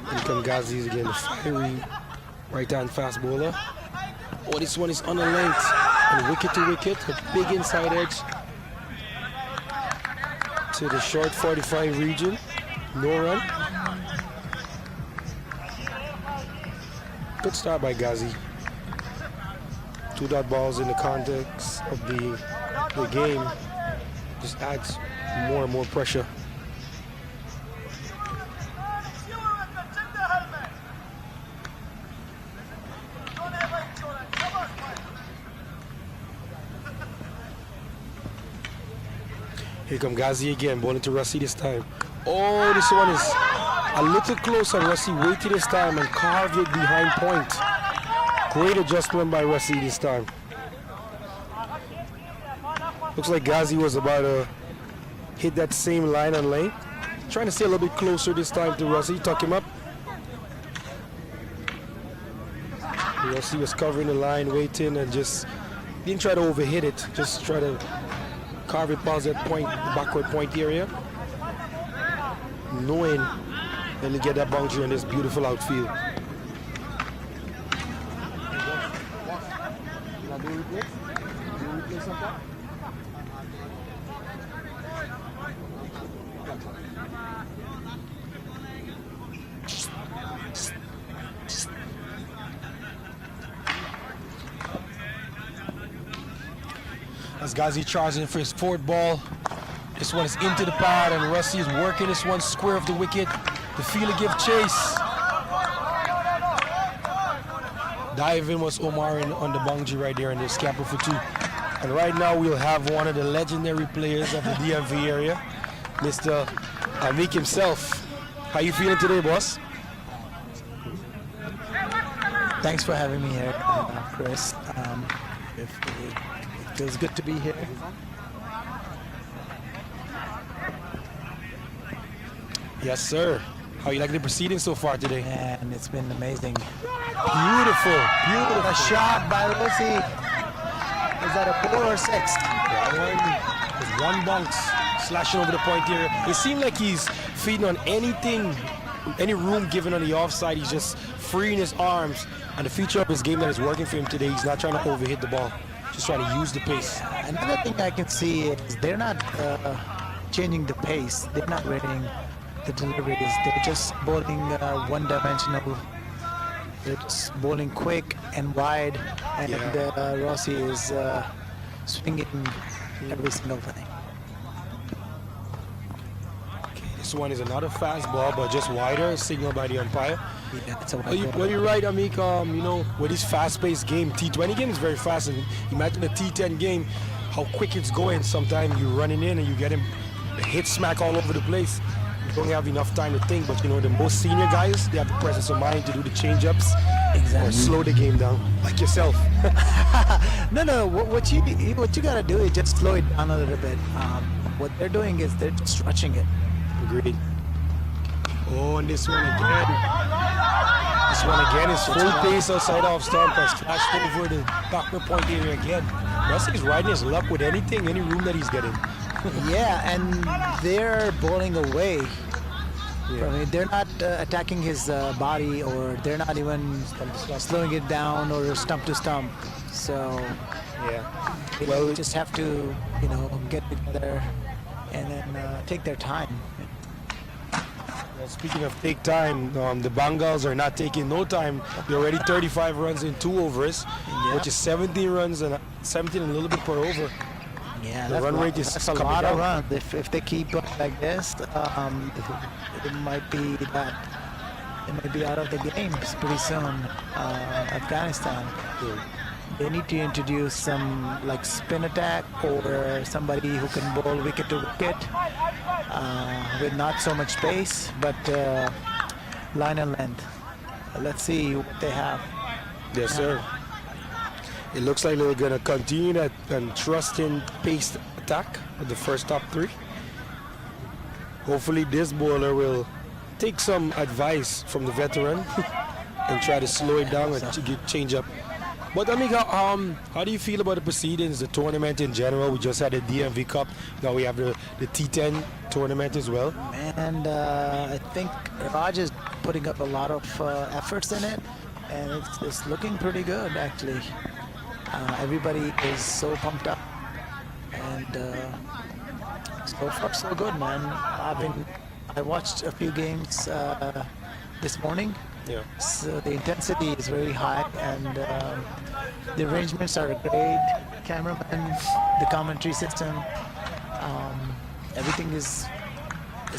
Here come Ghazi's again, the fiery right-hand fast bowler. Oh, this one is on the length, and wicket to wicket, a big inside edge to the short 45 region. No run. Good start by Ghazi. 2 dot balls in the context of the game just adds more and more pressure. Here come Ghazi again, bowling to Russi this time. Oh, this one is a little closer. Russi waited this time and carved it behind point. Great adjustment by Russi this time. Looks like Ghazi was about to hit that same line and lane. Trying to stay a little bit closer this time to Russi, tuck him up. Russi was covering the line, waiting, and just didn't try to overhit it. Just try to carve it past that point, backward point area. Knowing that he'll get that boundary on this beautiful outfield. As Ghazi charging for his fourth ball. This one is into the pad and Russi is working this one square of the wicket. The fielder give chase. Diving was Omar on the boundary right there and they scamper for 2. And right now we'll have one of the legendary players of the DMV area, Mr. Amik himself. How you feeling today, boss? Thanks for having me here, Chris. It feels good to be here. Yes, sir. How you like the proceedings so far today? And it's been amazing. Beautiful, beautiful. A shot by Russi. Is that a 4 or 6? That one is one bounce slashing over the point here. It seemed like he's feeding on anything, any room given on the offside. He's just freeing his arms. And the feature of his game that is working for him today, he's not trying to overhit the ball. Just trying to use the pace. Another thing I can see is they're not changing the pace. They're not rating the deliveries. They're just bowling one-dimensional. They're just bowling quick and wide, and Russi is swinging every single thing. Okay, this one is another fast ball, but just wider, signaled by the umpire. Yeah, it's a wide Well, you're right, Amik. You know, with this fast-paced game, T20 game is very fast, and imagine a T10 game, how quick it's going. Sometimes you're running in and you get him hit smack all over the place. You don't have enough time to think, but you know, the most senior guys, they have the presence of mind to do the change-ups. Exactly. Or slow the game down, like yourself. No. What you gotta do is just slow it down a little bit. What they're doing is they're just stretching it. Agreed. Oh, and this one again. This one again is full pace outside off stump and slashed over the backward point area again. Russi's riding his luck with anything, any room that he's getting. Yeah, and they're bowling away from it. They're not attacking his body, or they're not even slowing it down or stump to stump. So yeah, they just have to, you know, get together and then take their time. Well, speaking of take time, the Bengals are not taking no time. They're already 35 runs in 2 overs, which is 17 runs and 17 and a little bit per over. Yeah, the run rate is that's a coming lot down. of runs. If they keep up like this, it might be that it might be out of the games pretty soon. Afghanistan. They need to introduce some like spin attack or somebody who can bowl wicket to wicket with not so much pace, but line and length. Let's see what they have. Yes, sir. It looks like they're going to continue that and trust in paced attack with the first top 3. Hopefully this bowler will take some advice from the veteran and try to slow it down and change up. But Amiga, how do you feel about the proceedings, the tournament in general? We just had the DMV Cup. Now we have the T10 tournament as well. And I think Raj is putting up a lot of efforts in it, and it's looking pretty good actually. Everybody is so pumped up, and so far so good, man. I watched a few games this morning. Yeah. So the intensity is very high, and the arrangements are great. Cameraman, the commentary system, everything is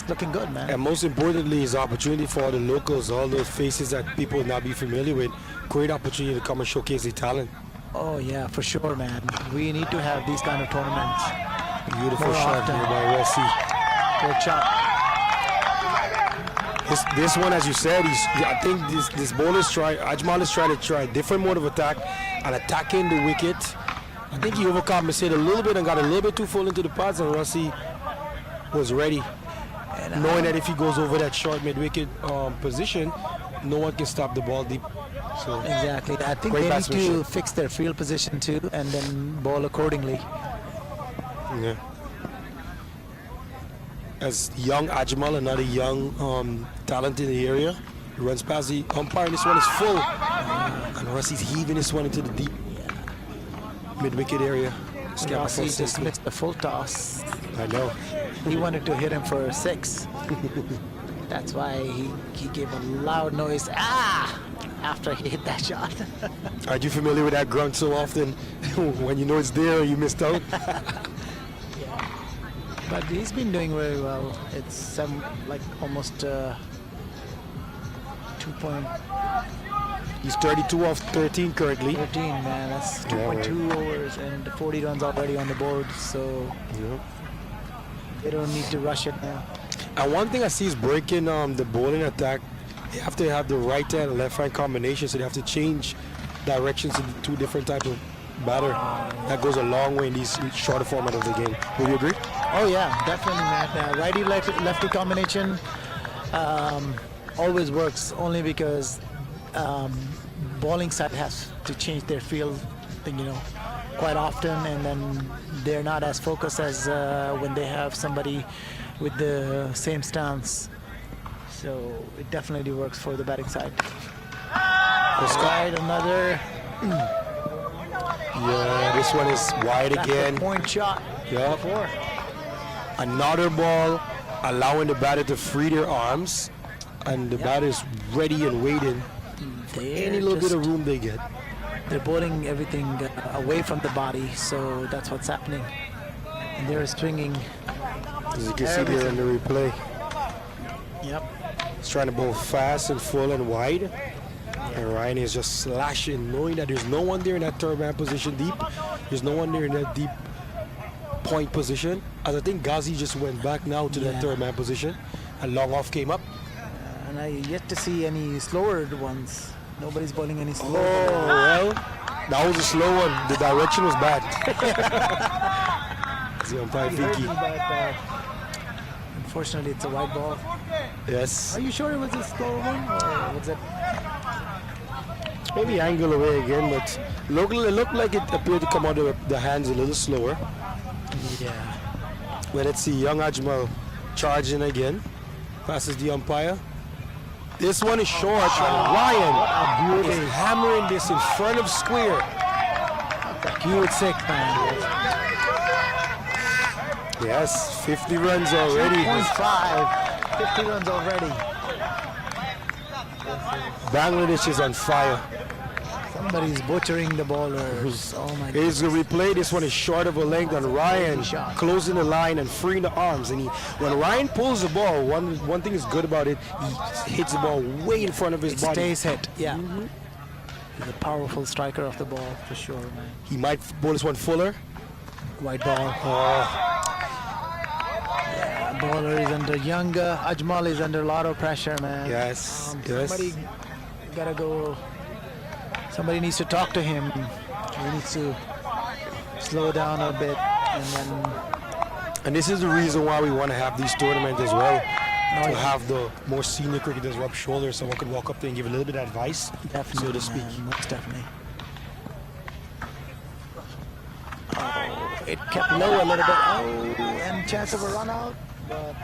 looking good, man. And most importantly is opportunity for all the locals, all those faces that people would not be familiar with. Great opportunity to come and showcase their talent. Oh yeah, for sure, man. We need to have these kind of tournaments Beautiful more shot often. here by Rossi. Great shot. This one, as you said, I think this bowler Ajmal is trying to try a different mode of attack and attacking the wicket. I think he overcompensated a little bit and got a little bit too full into the pads, and Rossi was ready, knowing that if he goes over that short mid-wicket position, no one can stop the ball deep. So Exactly. I think great they need to batsmanship. fix their field position too, and then bowl accordingly. Yeah. As young Ajmal, another young talent in the area, he runs past the umpire, and this one is full. And Rossi's heaving this one into the deep mid-wicket area. Rossi just missed the full toss. I know. He wanted to hit him for 6. That's why he gave a loud noise. After he hit that shot. Are you familiar with that grunt so often? When you know it's there, you missed out. But he's been doing very well. It's almost 2 point. He's 32 off 13 currently. 13, man. That's 2.2 overs and 40 runs already on the board. So they don't need to rush it now. And one thing I see is breaking the bowling attack. They have to have the right hand and left hand combination, so they have to change directions into 2 different types of batter. That goes a long way in these shorter format of the game. Would you agree? Oh yeah, definitely, man. Righty-lefty combination always works, only because bowling side has to change their field, quite often, and then they're not as focused as when they have somebody with the same stance. So it definitely works for the batting side. Side, another. Yeah, this one is wide That's again. a point shot. Yeah. Before. Another ball, allowing the batter to free their arms, and the batter is ready and waiting for any little bit of room they get. They're bowling everything away from the body, so that's what's happening. And they're swinging. As you can see there in the replay. Yep. He's trying to bowl fast and full and wide. And Ryan is just slashing, knowing that there's no one there in that third man position deep. There's no one there in that deep point position. As I think Ghazi just went back now to that third man position. And long off came up. And I yet to see any slower ones. Nobody's bowling any slower. Oh, well, that was a slow one. The direction was bad. The umpire thinking. Unfortunately, it's a wide ball. Yes. Are you sure it was a slow one, or was it? Maybe angle away again, but it looked like it appeared to come out of the hands a little slower. Yeah. Well, let's see young Ajmal charging again. Passes the umpire. This one is short. Ryan is hammering this in front of square. Huge 6, man. Yes, 50 runs already. 2.5. 50 runs already. Bangladesh is on fire. Somebody's butchering the bowlers. Oh my God. Here's the replay. This one is short of a length on Ryan, closing the line and freeing the arms. And when Ryan pulls the ball, one thing is good about it, he hits the ball way in front of his body. Stays hit. Yeah. He's a powerful striker of the ball for sure, man. He might bowl this one fuller. White ball. Yeah, bowler is under younger. Ajmal is under a lot of pressure, man. Yes. Somebody gotta go. Somebody needs to talk to him. He needs to slow down a bit, and then. And this is the reason why we want to have these tournaments as well. To have the more senior cricketers rub shoulders, someone could walk up there and give a little bit of advice, definitely, so to speak. Man, most definitely. Oh, it kept low a little bit. Oh, and chance of a run out, but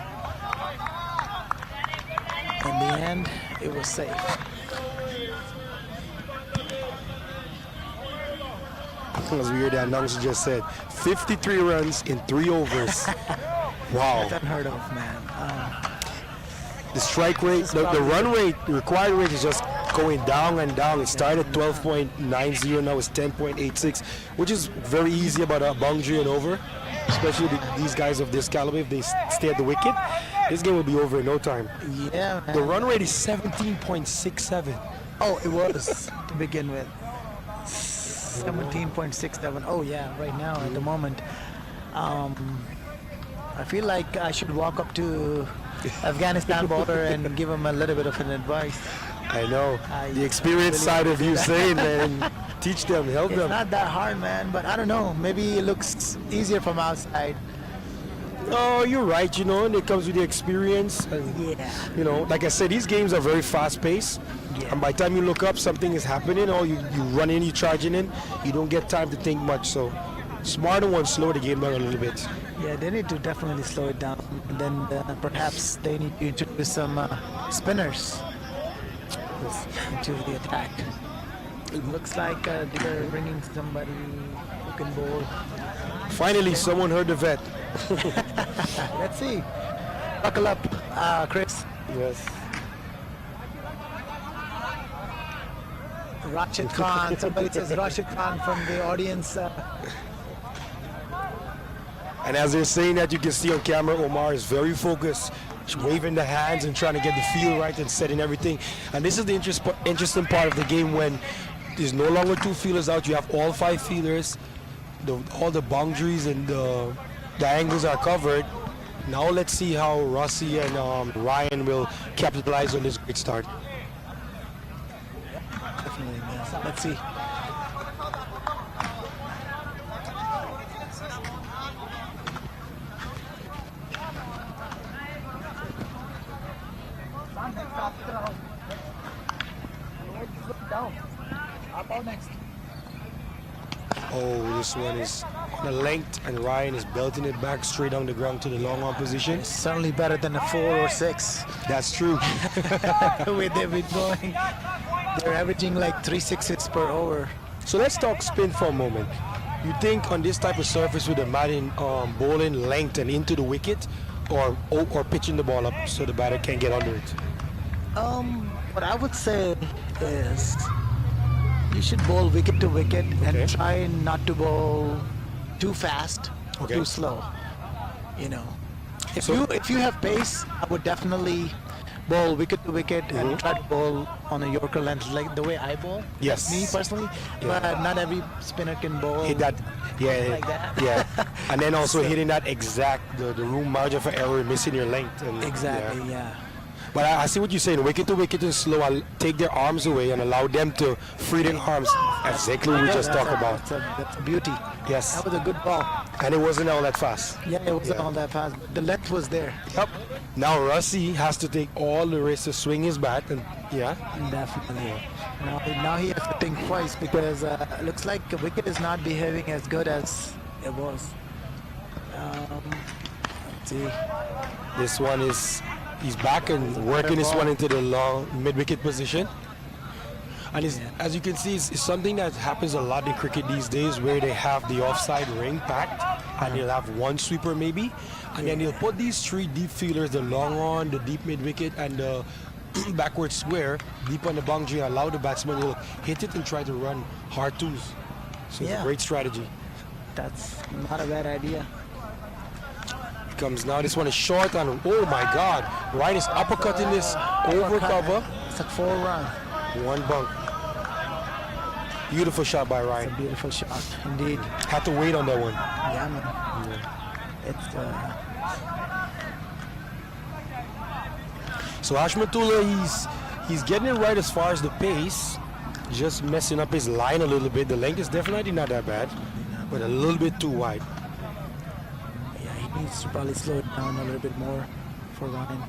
in the end, it was safe. As we heard that announcer just said, 53 runs in 3 overs. Wow. That's unheard of, man. The strike rate, the run rate, the required rate is just going down and down. It started at 12.90, now it's 10.86, which is very easy about a boundary and over, especially these guys of this caliber. If they stay at the wicket, this game will be over in no time. Yeah, man. The run rate is 17.67. Oh, it was to begin with. 17.67. Oh, yeah, right now at the moment. I feel like I should walk up to Afghanistan bowler and give him a little bit of an advice. I know. The experienced side of you saying, man, teach them, help It's them. not that hard, man, but I don't know. Maybe it looks easier from outside. Oh, you're right, you know, and it comes with the experience. And, Yeah. you know, like I said, these games are very fast-paced. Yeah. And by the time you look up, something is happening, or you run in, you charging in, you don't get time to think much. So, smarter ones slow the game down a little bit. Yeah, they need to definitely slow it down. And then perhaps they need to introduce some spinners into the attack. It looks like they're bringing somebody who can bowl. Finally, someone heard the vet. Let's see. Buckle up, Chris. Yes. Rashid Khan. Somebody says Rashid Khan from the audience. And as they're saying that, you can see on camera, Omar is very focused, waving the hands and trying to get the feel right and setting everything. And this is the interesting part of the game when there's no longer two fielders out. You have all 5 fielders. All the boundaries and the angles are covered. Now let's see how Rossi and Ryan will capitalize on this great start. Definitely, man. Let's see. Oh, this one is on the length, and Ryan is belting it back straight on the ground to the long on position. It's certainly better than a 4 or 6. That's true. Where they've been going. They're averaging like 3 6s per over. So let's talk spin for a moment. You think on this type of surface with the batting, bowling length and into the wicket, or pitching the ball up so the batter can't get under it? What I would say is you should bowl wicket to wicket and try not to bowl too fast or too slow. You know, if you have pace, I would definitely bowl wicket to wicket and try to bowl on a Yorker length like the way I bowl. Yes. Me personally, but not every spinner can bowl. Hit that, yeah, like that. yeah, and then also hitting that exact the room margin for error, missing your length. And, Exactly. Yeah. But I see what you're saying. Wicket to wicket and slow. I'll take their arms away and allow them to free their arms. Exactly what we just talked about. That's a beauty. Yes. That was a good ball. And it wasn't all that fast. Yeah, it wasn't all that fast. The length was there. Yep. Now Rossi has to take all the risks to swing his bat, and Definitely. Now he has to think twice because it looks like the wicket is not behaving as good as it was. Let's see. this one is he's back and working this one into the long mid-wicket position. And as you can see, it's something that happens a lot in cricket these days, where they have the offside ring packed, and they'll have one sweeper maybe, and then they'll put these 3 deep fielders, the long on, the deep mid-wicket, and the backward square deep on the boundary, and allow the batsman to hit it and try to run hard twos. So it's a great strategy. That's not a bad idea. Comes now, this one is short, and oh my God, Ryan is uppercutting this over cover. It's a 4-run. 1 bunk. Beautiful shot by Ryan. It's a beautiful shot, indeed. Had to wait on that one. Yeah, man. It's So Hashmatullah, he's getting it right as far as the pace, just messing up his line a little bit. The length is definitely not that bad, but a little bit too wide. yeah, he needs to probably slow it down a little bit more for Ryan.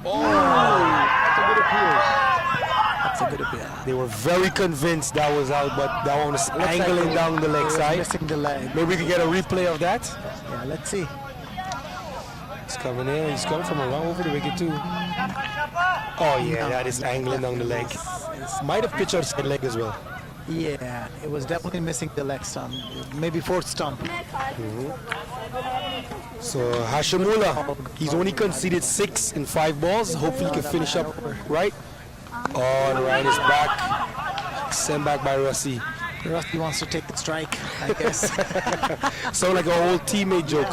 Oh, that's a good appeal. That's a good appeal. They were very convinced that was out, but that one was angling down the leg side. Missing the leg. Maybe we can get a replay of that. Yeah, let's see. He's coming in. He's coming from around over the wicket too. Oh yeah, that is angling down the leg. Might have pitched outside leg as well. Yeah, it was definitely missing the leg stump. Maybe 4th stump. So Hashimullah, he's only conceded 6 in 5 balls. Hopefully he can finish up right. Oh, and Ryan is back. Sent back by Rossi. Rossi wants to take the strike, I guess. Sound like a old teammate joke.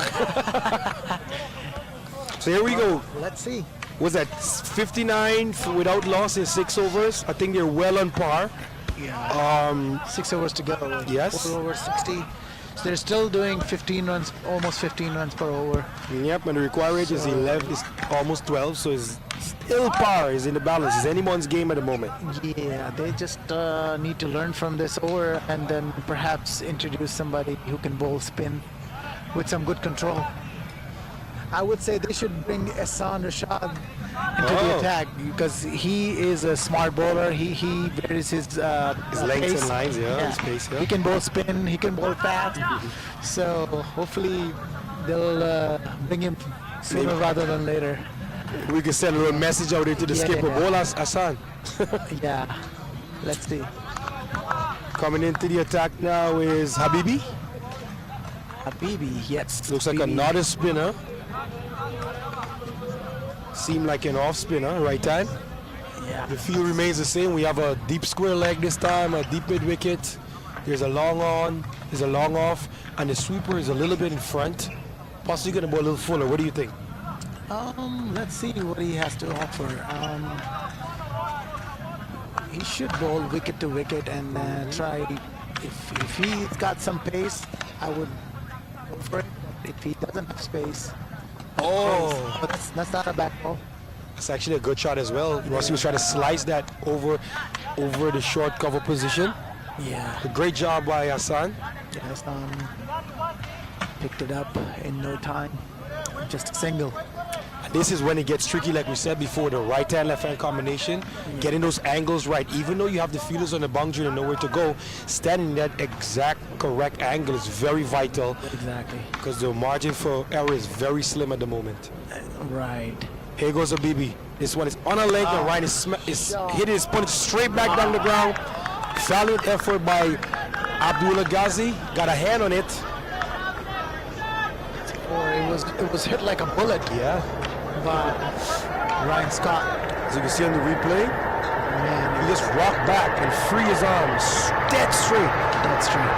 So here we go. Let's see. Was that 59 without loss in 6 overs? I think they're well on par. Yeah. 6 overs to go. Yes. 4 over 60. They're still doing 15 runs, almost 15 runs per over. Yep, and the required rate is 11, is almost 12, so it's still par, is in the balance. It's anyone's game at the moment. Yeah, they just need to learn from this over and then perhaps introduce somebody who can bowl spin with some good control. I would say they should bring Ehsan Rashad into the attack because he is a smart bowler. He varies his lengths pace. and lines, his pace, yeah. He can bowl spin, he can bowl fast. So hopefully they'll bring him sooner rather than later. We can send a little message out there to the skipper. Bowl Hassan. Yeah, let's see. Coming into the attack now is Habibi. Habibi, yes. Looks like Habibi. another spinner. Seem like an off spinner, right hand. Yeah. The field remains the same. We have a deep square leg this time, a deep mid wicket. There's a long on, there's a long off, and the sweeper is a little bit in front. Possibly gonna bowl a little fuller. What do you think? Let's see what he has to offer. He should bowl wicket to wicket and try. If he's got some pace, I would go for it. If he doesn't have space, that's not a bad ball. It's actually a good shot as well. Rossi was trying to slice that over the short cover position. Yeah. A great job by Hassan. Hassan picked it up in no time. Just a single. This is when it gets tricky, like we said before, the right hand, left hand combination, getting those angles right. Even though you have the fielders on the boundary and know where to go, standing in that exact correct angle is very vital. Exactly. Because the margin for error is very slim at the moment. Right. Here goes a BB. This one is on a leg, and Ryan is hitting his punch straight back down the ground. Valiant effort by Abdullah Ghazi. Got a hand on it. Or it was hit like a bullet. Yeah. By Ryan Scott. As you can see on the replay, Man, he just rocked back and free his arms. Dead straight. Dead straight.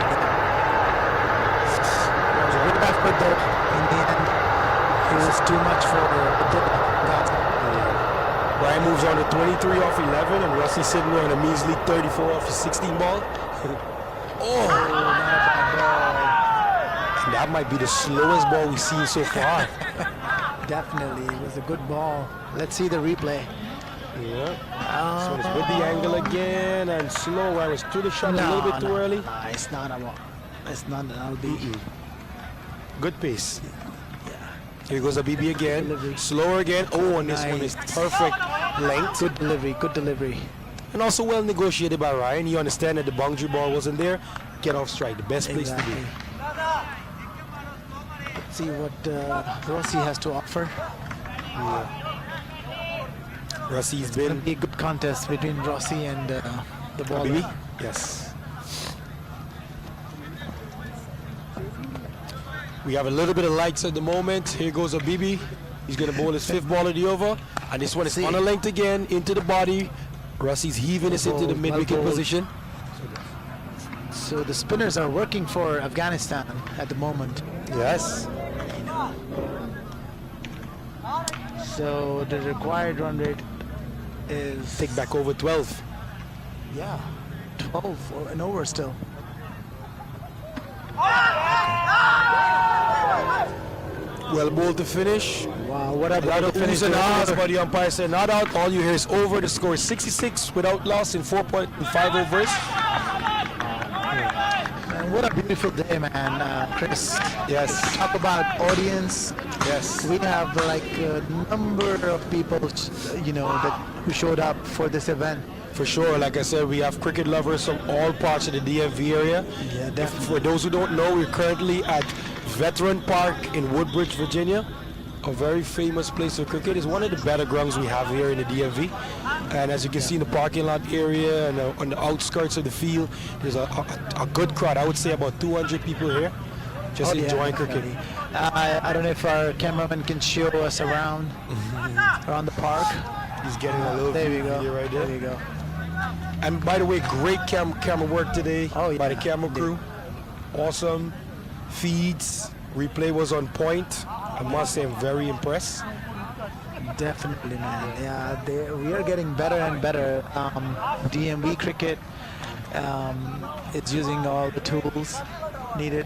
It was a good effort though. In the end, it was too much for Ghazi. Ryan moves on to 23 off 11, and Russell sitting there on a measly 34 off his 16 ball. Not a bad ball. And that might be the slowest ball we've seen so far. Definitely, it was a good ball. Let's see the replay. Yeah. So it's with the angle again and slow. I was through the shot a little bit too early. It's not a ball. It's not an LB. Good pace. Here goes a BB again. Delivery. Slower again. Oh, and this one is perfect length. Good delivery. Good delivery. And also well negotiated by Ryan. You understand that the boundary ball wasn't there. Get off strike. The best place to be. Let's see what Rossi has to offer. Yeah. Rossi's It's going been to be a good contest between Rossi and the ball. BB. Yes. We have a little bit of lights at the moment. Here goes a BB. He's going to bowl his fifth ball of the over. And this one is on a length again, into the body. Rossi's heaving this into the mid-wicket position. So the spinners are working for Afghanistan at the moment. Yes. So the required run rate is... Take back over 12. Yeah, 12 or an over still. Well bowled to finish. Wow, what a lot of finish. oohs and ahs, but the umpire said not out. All you hear is over. The score is 66 without loss in 4.5 overs. Man, what a beautiful day, man, Chris. Yes. Talk about audience. Yes. We have like a number of people, who showed up for this event. For sure, like I said, we have cricket lovers from all parts of the DMV area. Yeah, definitely. For those who don't know, we're currently at Veteran Park in Woodbridge, Virginia. A very famous place for cricket. It's one of the better grounds we have here in the DMV. And as you can see in the parking lot area and on the outskirts of the field, there's a good crowd. I would say about 200 people here just enjoying cricket. I don't know if our cameraman can show us around the park. He's getting a little There we video go. right there. There you go. And by the way, great camera work today by the camera crew. Awesome feeds. Replay was on point. I must say I'm very impressed. Definitely, man. Yeah, we are getting better and better. DMV cricket, it's using all the tools needed.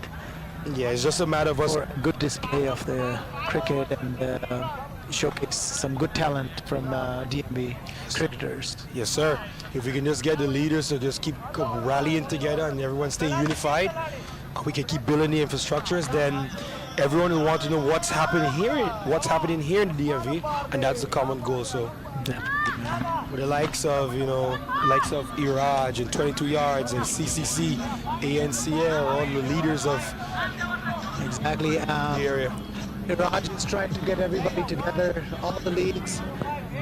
Yeah, it's just a matter of us. for a good display of the cricket and showcase some good talent from DMV cricketers. Yes, sir. If we can just get the leaders to just keep rallying together and everyone stay unified, we can keep building the infrastructures, then everyone will want to know what's happening here in the DMV, and that's the common goal. So with the likes of, Iraj and 22 Yards and CCC, ANCL, all the leaders of Exactly. the area. Raj is trying to get everybody together, all the leagues,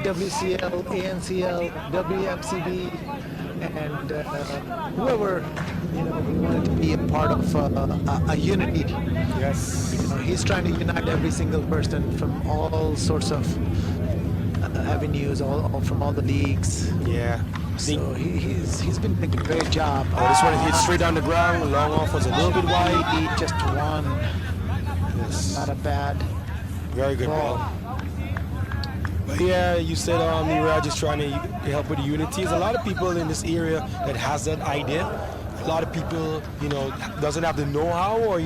WCL, ANCL, WMCB, and whoever wanted to be a part of a unity. Yes. He's trying to unite every single person from all sorts of avenues, all from all the leagues. Yeah. So he's been doing a great job. Oh, this one hit straight down the ground. Long off was a little bit wide. He just won. Yes. Not a bad Very good ball. But yeah, you said Miraj is trying to help with the unity. There's a lot of people in this area that has that idea. A lot of people, doesn't have the know-how or,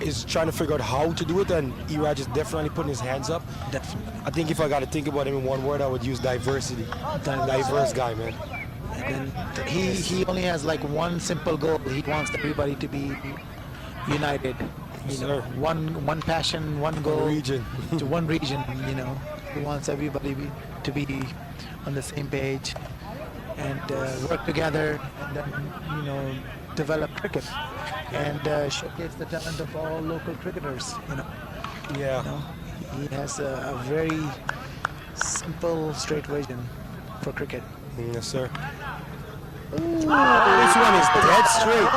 is trying to figure out how to do it, and Iraj is definitely putting his hands up. Definitely. I think if I got to think about him in one word, I would use diversity. Diverse guy, man. And he only has like one simple goal. He wants everybody to be united. One passion, one goal. Region. To one region. He wants everybody to be on the same page and work together, and then develop cricket and showcase the talent of all local cricketers. Yeah. He has a very simple, straight vision for cricket. Yes, sir. Ooh, this one is dead straight.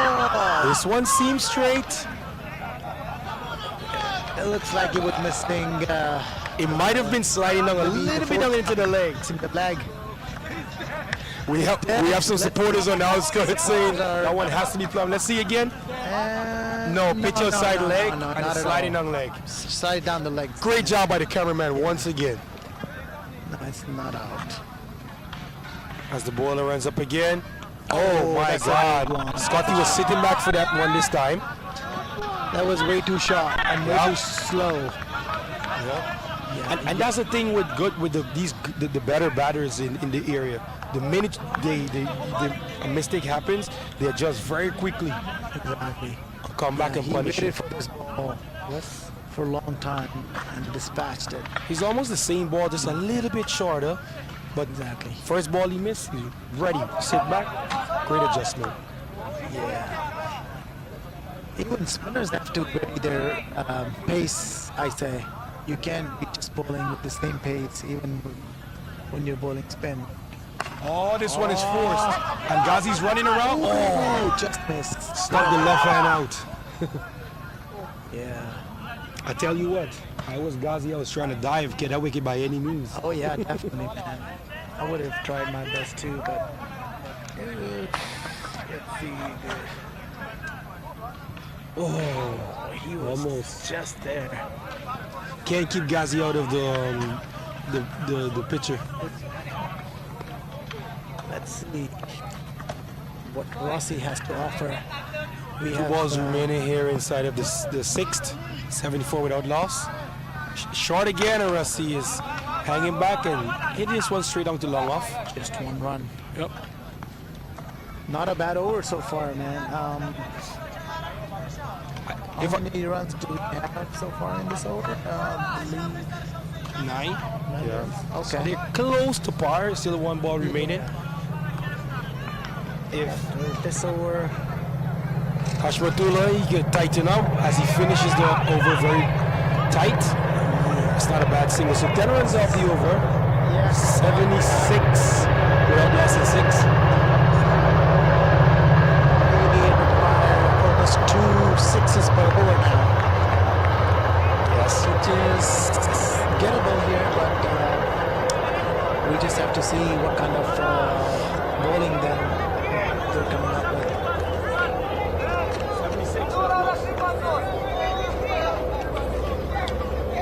This one seems straight. It looks like it was missing. It might have been sliding down a little bit down into the legs. In the leg. We have some supporters on the outskirts saying that one has to be plumbed. Let's see again. No, pitch outside leg and it's sliding down leg. Slide down the leg. Great job by the cameraman once again. No, it's not out. As the bowler runs up again. Oh my God. Scotty was sitting back for that one this time. That was way too short and way too slow. Yeah. And that's the thing with the better batters in the area. The minute a mistake happens, they adjust very quickly. Exactly. Come back and punish waited it. for this ball for a long time and dispatched it. He's almost the same ball, just a little bit shorter. But Exactly. first ball he missed, he's ready. Sit back, great adjustment. Yeah. Even spinners have to vary their pace, I say. You can't be just bowling with the same pace even when you're bowling spin. Oh, this one is forced. And Ghazi's running around. Oh, just missed. Stop the left hand out. Yeah. I tell you what, I was Ghazi, I was trying to dive, get that wicket by any means. Oh yeah, definitely, man. I would have tried my best too, but let's see. Oh, He was almost. just there. Can't keep Ghazi out of the picture. Let's see what Rossi has to offer. We Two have balls remaining here inside of the sixth. 74 without loss. Short again, and Rossi is hanging back and hit this one straight down to long off. just one run. Yep. Not a bad over so far, man. How many runs do we have so far in this over? Nine. Yeah. So Okay. they're close to par. Still one ball remaining. If This over. Hashmatullah, he can tighten up as he finishes the over very tight. It's not a bad single. So 10 runs off the over. Yeah. 76 without loss in 6. Maybe it require almost 2 sixes per over now. Yes. Which is gettable here, but we just have to see what kind of bowling then they're coming up with.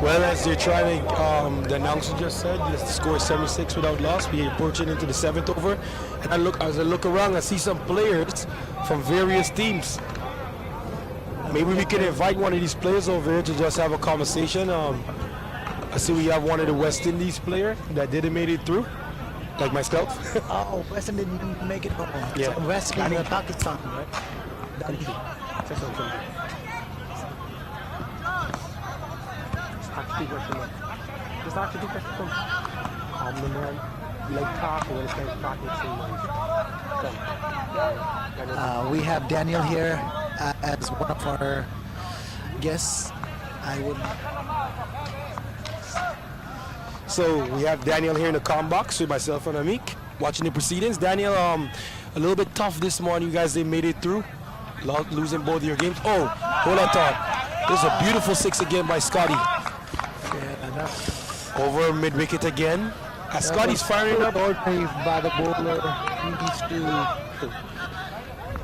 Well, as they're trying to, the announcer just said, the score is 76 without loss. We're approaching into the 7th over. And as I look around, I see some players from various teams. maybe we can invite one of these players over here to just have a conversation. I see we have one of the West Indies player that didn't make it through, like myself. Oh, West Indies didn't make it home. Yeah. So West Indies, Pakistan, right? We have Daniel here as one of our guests. So we have Daniel here in the comm box with myself and Amik watching the proceedings. Daniel, a little bit tough this morning. You guys, they made it through, losing both your games. Oh, hold on, Todd. This is a beautiful 6 again by Scotty. Over mid-wicket again. As Scotty's firing up. By the bowler, he needs to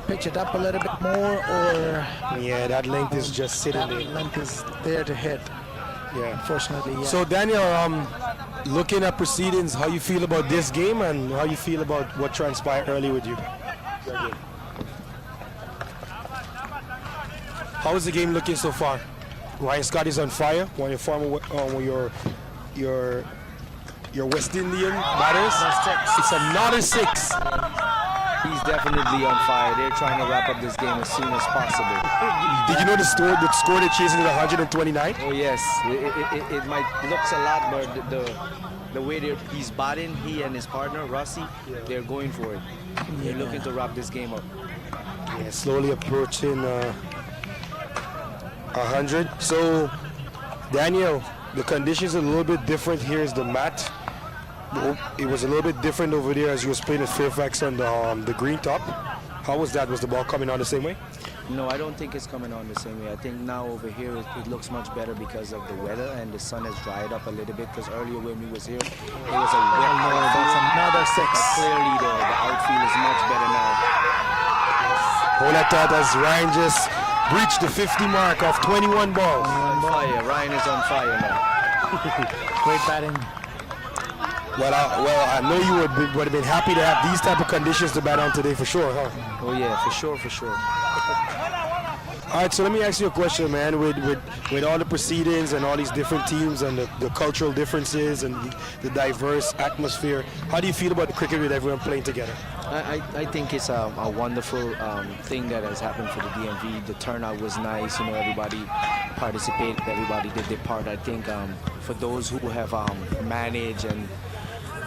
pitch it up a little bit more, or Yeah, that length is just sitting that there. length is there to hit. Yeah. Unfortunately, yeah. So Daniel, looking at proceedings, how you feel about this game and how you feel about what transpired early with you? How is the game looking so far? Ryan Scott is on fire. One of your former, your West Indian batters. It's another 6. He's definitely on fire. They're trying to wrap up this game as soon as possible. Did you know the score they're chasing is 129? Oh yes, it might looks a lot, but the way he's batting, he and his partner Rossi, they're going for it. They're looking to wrap this game up. Yeah, slowly approaching 100. So, Daniel, the conditions are a little bit different. Here's the mat. It was a little bit different over there as you was playing at Fairfax on the green top. How was that? Was the ball coming on the same way? No, I don't think it's coming on the same way. I think now over here it looks much better because of the weather and the sun has dried up a little bit. Because earlier when we was here, it was a wet field. That's another 6. But clearly the outfield is much better now. Hold that thought as Ryan just breached the 50 mark of 21 balls. On fire. Ryan is on fire now. Great batting. Well, I know you would have been happy to have these type of conditions to bat on today for sure, huh? Oh yeah, for sure. All right, so let me ask you a question, man. With all the proceedings and all these different teams and the cultural differences and the diverse atmosphere, how do you feel about the cricket with everyone playing together? I think it's a wonderful thing that has happened for the DMV. The turnout was nice, everybody participated, everybody did their part. I think for those who have managed and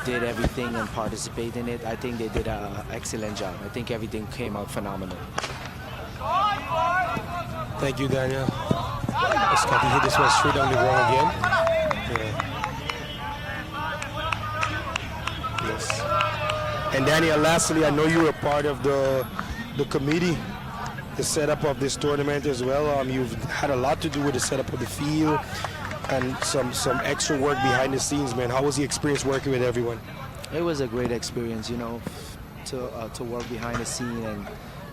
did everything and participate in it, I think they did an excellent job. I think everything came out phenomenal. Thank you, Daniel. Scotty hit this one straight on the ground again. Yeah. Yes. And Daniel, lastly, I know you were part of the committee, the setup of this tournament as well. You've had a lot to do with the setup of the field and some extra work behind the scenes, man. How was the experience working with everyone? It was a great experience, to work behind the scene and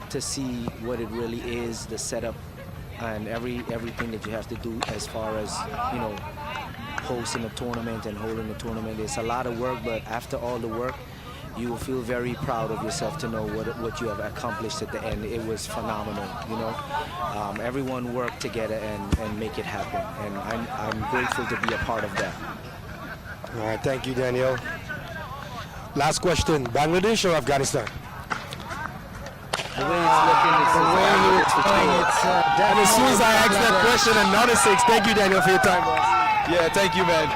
to see what it really is, the setup and everything that you have to do as far as, hosting a tournament and holding a tournament. It's a lot of work, but after all the work, you will feel very proud of yourself to know what you have accomplished at the end. It was phenomenal, Everyone worked together and make it happen, and I'm grateful to be a part of that. All right, thank you, Daniel. Last question, Bangladesh or Afghanistan? The way it's looking, And as soon as I asked that question, another 6. Thank you, Daniel, for your time, boss. Yeah, thank you, man.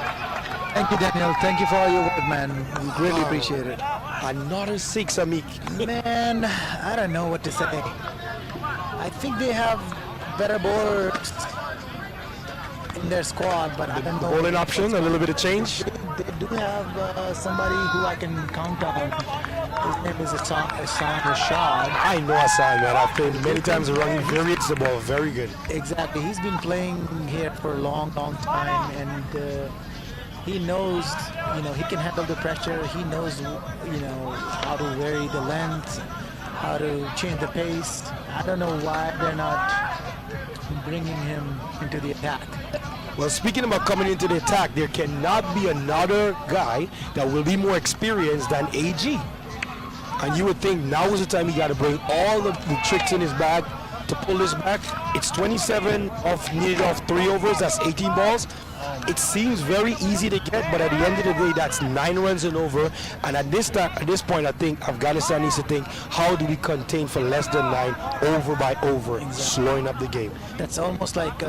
Thank you, Daniel. Thank you for all your work, man. We greatly appreciate it. Another 6, Amik. Man, I don't know what to say. I think they have better bowlers in their squad, but I don't know. Bowling option, a little bit of change. They do have somebody who I can count on. His name is Hassan Rashad. I know Hassan, man. I've played many times around. He hits the ball very good. Exactly. He's been playing here for a long time, and he knows, he can handle the pressure. He knows, how to vary the length, how to change the pace. I don't know why they're not bringing him into the attack. Well, speaking about coming into the attack, there cannot be another guy that will be more experienced than AG. And you would think now is the time he got to bring all the tricks in his bag to pull this back. It's 27 needed off 3 overs. That's 18 balls. It seems very easy to get, but at the end of the day, that's 9 runs and over. And at this point, I think Afghanistan needs to think, how do we contain for less than 9 over by over, slowing up the game. That's almost like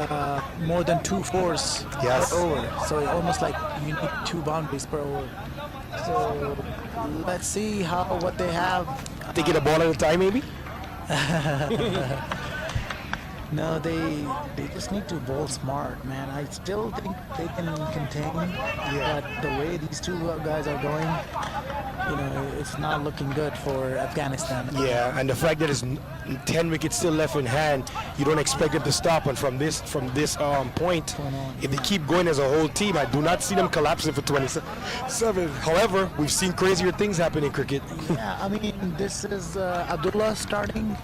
more than 2 fours per over. So almost like you need 2 boundaries per over. So let's see what they have. They get a ball at a time, maybe? No, they just need to bowl smart, man. I still think they can contain, but the way these 2 guys are going, it's not looking good for Afghanistan. Yeah, and the fact that there's 10 wickets still left in hand, you don't expect them to stop. And from this point, if they keep going as a whole team, I do not see them collapsing for 27. However, we've seen crazier things happen in cricket. Yeah, I mean, this is Abdullah starting.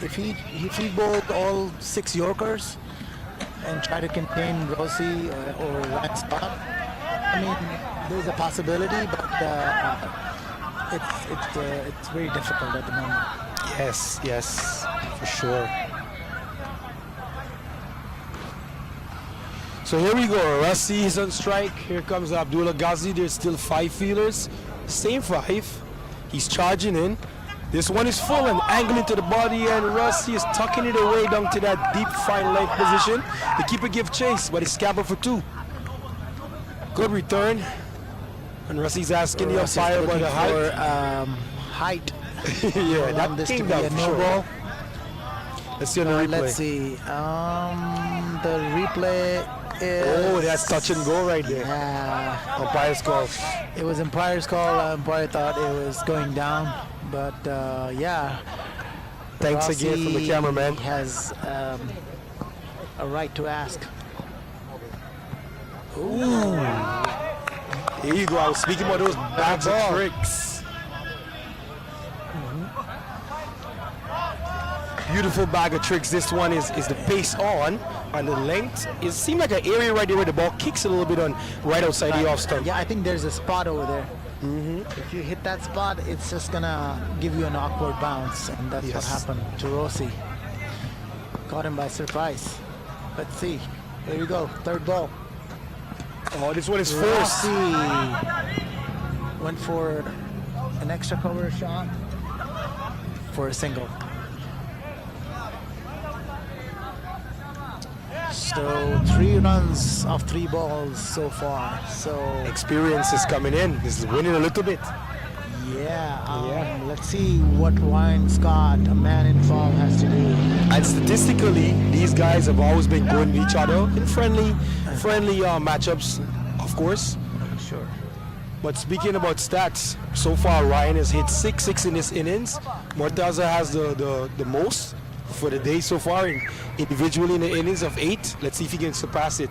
If he bowled all 6 Yorkers and try to contain Rossi or Ryan Scott, I mean, there's a possibility, but it's very difficult at the moment. Yes, for sure. So here we go. Rossi is on strike. Here comes Abdullah Ghazi. There's still 5 fielders. Same 5. He's charging in. This one is full and angling to the body, and Rossi is tucking it away down to that deep fine length position. The keeper gives chase, but it's scampered for 2. Good return. And Rossi's asking the umpire about the height. Height. Yeah, that this came to be down a for no sure. ball. Let's see on the replay. Let's see. The replay is... Oh, that's touch and go right there. Yeah. Umpire's call. It was umpire's call. Umpire thought it was going down. But yeah, thanks Rossi again from the cameraman. Has a right to ask. Ooh, here you go. I was speaking about those bags of tricks. Beautiful bag of tricks. This one is the pace on the length. It seemed like an area right there where the ball kicks a little bit on right outside the off stump. Yeah, I think there's a spot over there. If you hit that spot, it's just gonna give you an awkward bounce, and that's what happened to Rossi. Caught him by surprise. Let's see. There you go, 3rd ball. Oh, this one is forced. Rossi went for an extra cover shot for a single. So 3 runs off 3 balls so far. So experience is coming in. This is winning a little bit. Yeah. Let's see what Ryan Scott, a man in form, has to do. And statistically, these guys have always been going to each other in friendly matchups, of course. Sure. But speaking about stats, so far Ryan has hit 6 in this innings. Mortaza has the most for the day so far, individually in the innings of 8. Let's see if he can surpass it.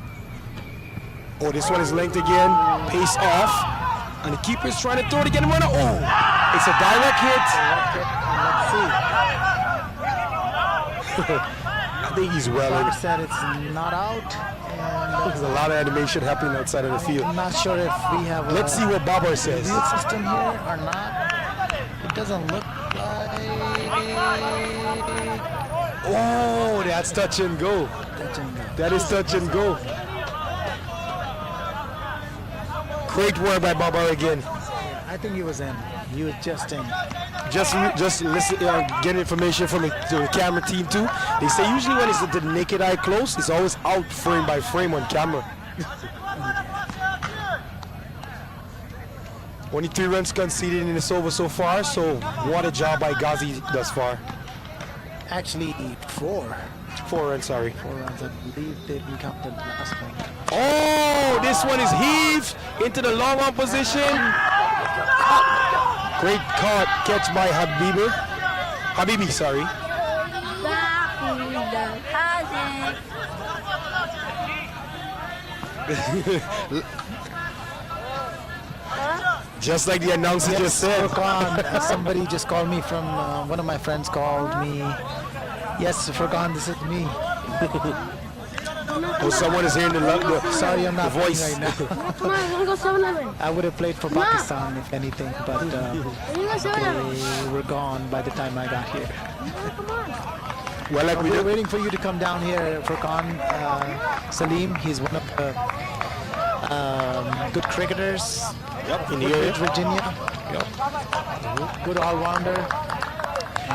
Oh, this one is linked again. Pace off. And the keeper is trying to throw it again. Oh, it's a direct hit. Let's see. I think he's well in. Like I said, it's not out. And there's a lot of animation happening outside of the field. I'm not sure if we have Let's see what Babar says. Review system here or not. It doesn't look like... Oh, that's touch and go. That is touch and go. Great work by Babar again. I think he was in. He was just in. Just listen, get information from the camera team too. They say usually when it's at the naked eye close, it's always out frame by frame on camera. Only 3 runs conceded in this over so far, so what a job by Ghazi thus far. Actually, 4. 4 runs, sorry. 4 runs, I believe they didn't count the last one. Oh, this one is heaved into the long on position. Great catch by Habibi, sorry. Just like the announcer just said. Furqan, somebody just called me from, one of my friends called me. Yes, Furqan, this is me. Oh, someone is hearing Sorry, I'm not the voice. right now. Come on, we'll go 7-Eleven. I would have played for Pakistan, if anything, but they were gone by the time I got here. Come on. Well, like We're waiting for you to come down here, Furqan Salim. He's one of the good cricketers. Yep, in the Woodbridge, area. Virginia. Yep. Good all-rounder.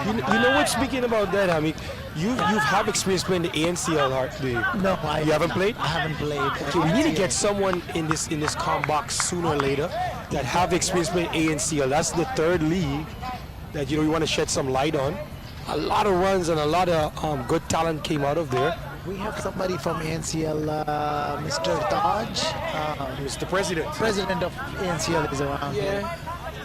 You know what? Speaking about that, I mean, you've have experience playing the ANCL, do you? No, You haven't played? I haven't played. Okay, we need to get someone in this comp box sooner or later that have experience playing ANCL. That's the third league that you want to shed some light on. A lot of runs and a lot of good talent came out of there. We have somebody from ANCL, Mr. Taj. Mr. President. President of ANCL is around here.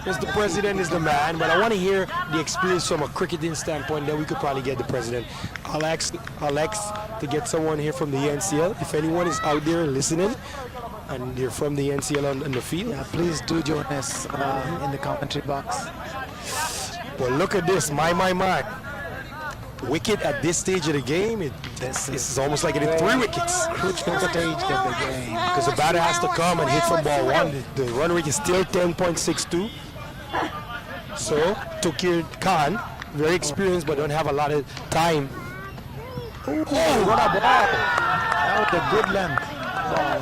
Mr. President is the man, but I want to hear the experience from a cricketing standpoint. Then we could probably get the president. I'll ask to get someone here from the NCL. If anyone is out there listening and you're from the NCL on the field, Yeah, please do join us in the commentary box. Well, look at this, my. Wicket at this stage of the game, this is almost like hitting 3 wickets. Crucial stage of the game. Because the batter has to come and hit from ball 1. The run rate is still 10.62. So, Tukir Khan, very experienced but don't have a lot of time. Ooh, what a ball! That was a good length ball.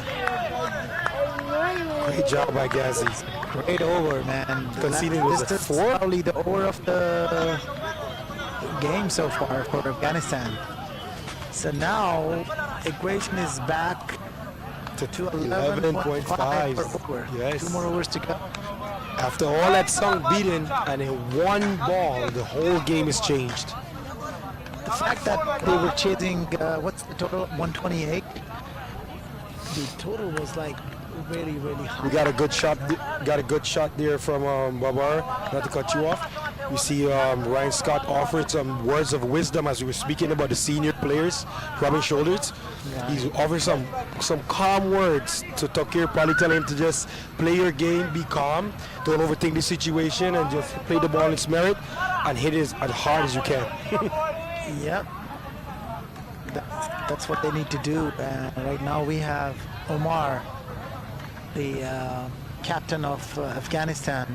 Great job by Ghazi. Great over, man. Conceding was This a is 4. probably the over of the game so far for Afghanistan. So now equation is back to 11.5 per over. Yes. 2 more overs to go. After all that song beaten and in 1 ball, the whole game is changed. The fact that they were chasing, what's the total? 128. The total was like really, really high. We got a good shot. There from Babar. Not to cut you off. We see Ryan Scott offered some words of wisdom as we were speaking about the senior players rubbing shoulders. Yeah. He's offered some calm words to Tokir, probably telling him to just play your game, be calm, don't overthink the situation, and just play the ball in its merit and hit it as hard as you can. Yep. That's what they need to do. Right now we have Omar, the captain of Afghanistan.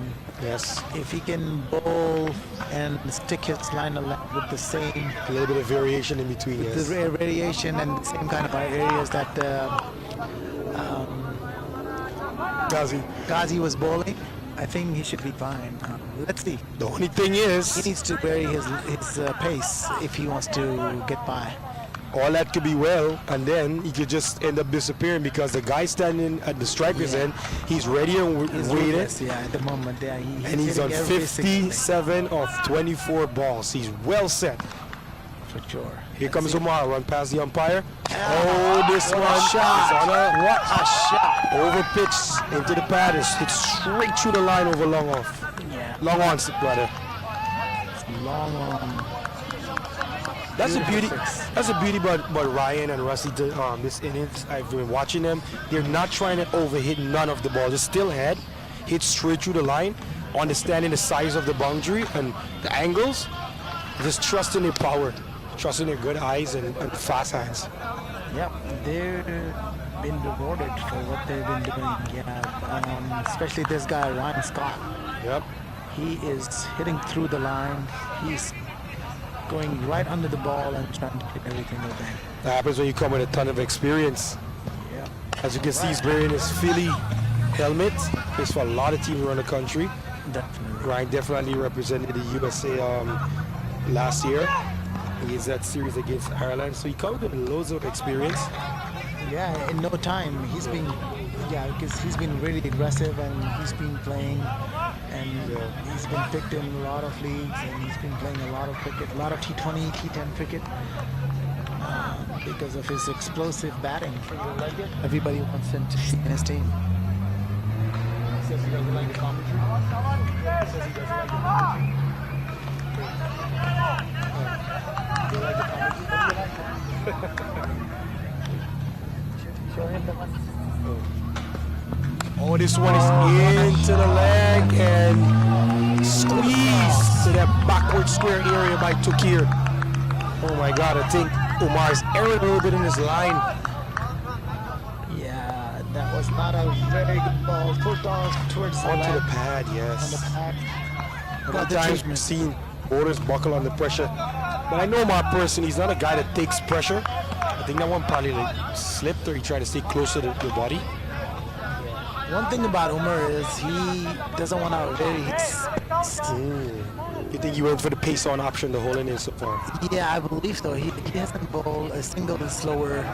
Yes. If he can bowl and stick his line along with the same, A little bit of variation in between, yes. the variation and the same kind of areas that Ghazi was bowling, I think he should be fine. Let's see. The only thing is, He needs to vary his pace if he wants to get by. all that could be well, and then he could just end up disappearing because the guy standing at the striker's end, he's ready and He's waiting. ruthless, yeah, at the moment. Yeah, And he's on hitting every single 57 of 24 balls. He's well set. for sure. Here comes Omar, run past the umpire. Oh, this What a one shot. is on What a shot! over pitch into the pad. It's straight through the line over long off. Yeah, Long on, brother. long on. That's the beauty. Beautiful six. That's the beauty about Ryan and Rusty. This innings, I've been watching them. They're not trying to overhit none of the ball. Just still head, hit straight through the line, understanding the size of the boundary and the angles. Just trusting their power, trusting their good eyes and fast hands. Yep, they've been rewarded for what they've been doing. Yeah, especially this guy Ryan Scott. Yep. He is hitting through the line. He's going right under the ball and trying to hit everything with it. That happens when you come with a ton of experience. Yeah. As you can see, he's wearing his Philly helmet. Plays for a lot of teams around the country. Definitely. Ryan definitely represented the USA last year. He is that series against Ireland, so he comes with loads of experience. Yeah, in no time he's been, because he's been really aggressive and he's been playing, and he's been picked in a lot of leagues, and he's been playing a lot of cricket, a lot of T20, T10 cricket, because of his explosive batting. Everybody wants him to be in his team. He says he doesn't like the commentary. He says he doesn't like the commentary. You like the commentary? Oh, this one is into the leg and squeezed to that backward square area by Tukir. Oh my God, I think Omar's erring a little bit in his line. Yeah, that was not a very good ball. Full toss towards the Onto the left. pad, On the yes. pad. Got Got the the times treatment. seen bowlers buckle under pressure. But I know Omar personally, he's not a guy that takes pressure. I think that one probably like slipped or he tried to stay closer to the body. One thing about Umar is he doesn't want to vary his. You think he went for the pace on option the whole inning so far? Yeah, I believe so. He hasn't bowled a single slower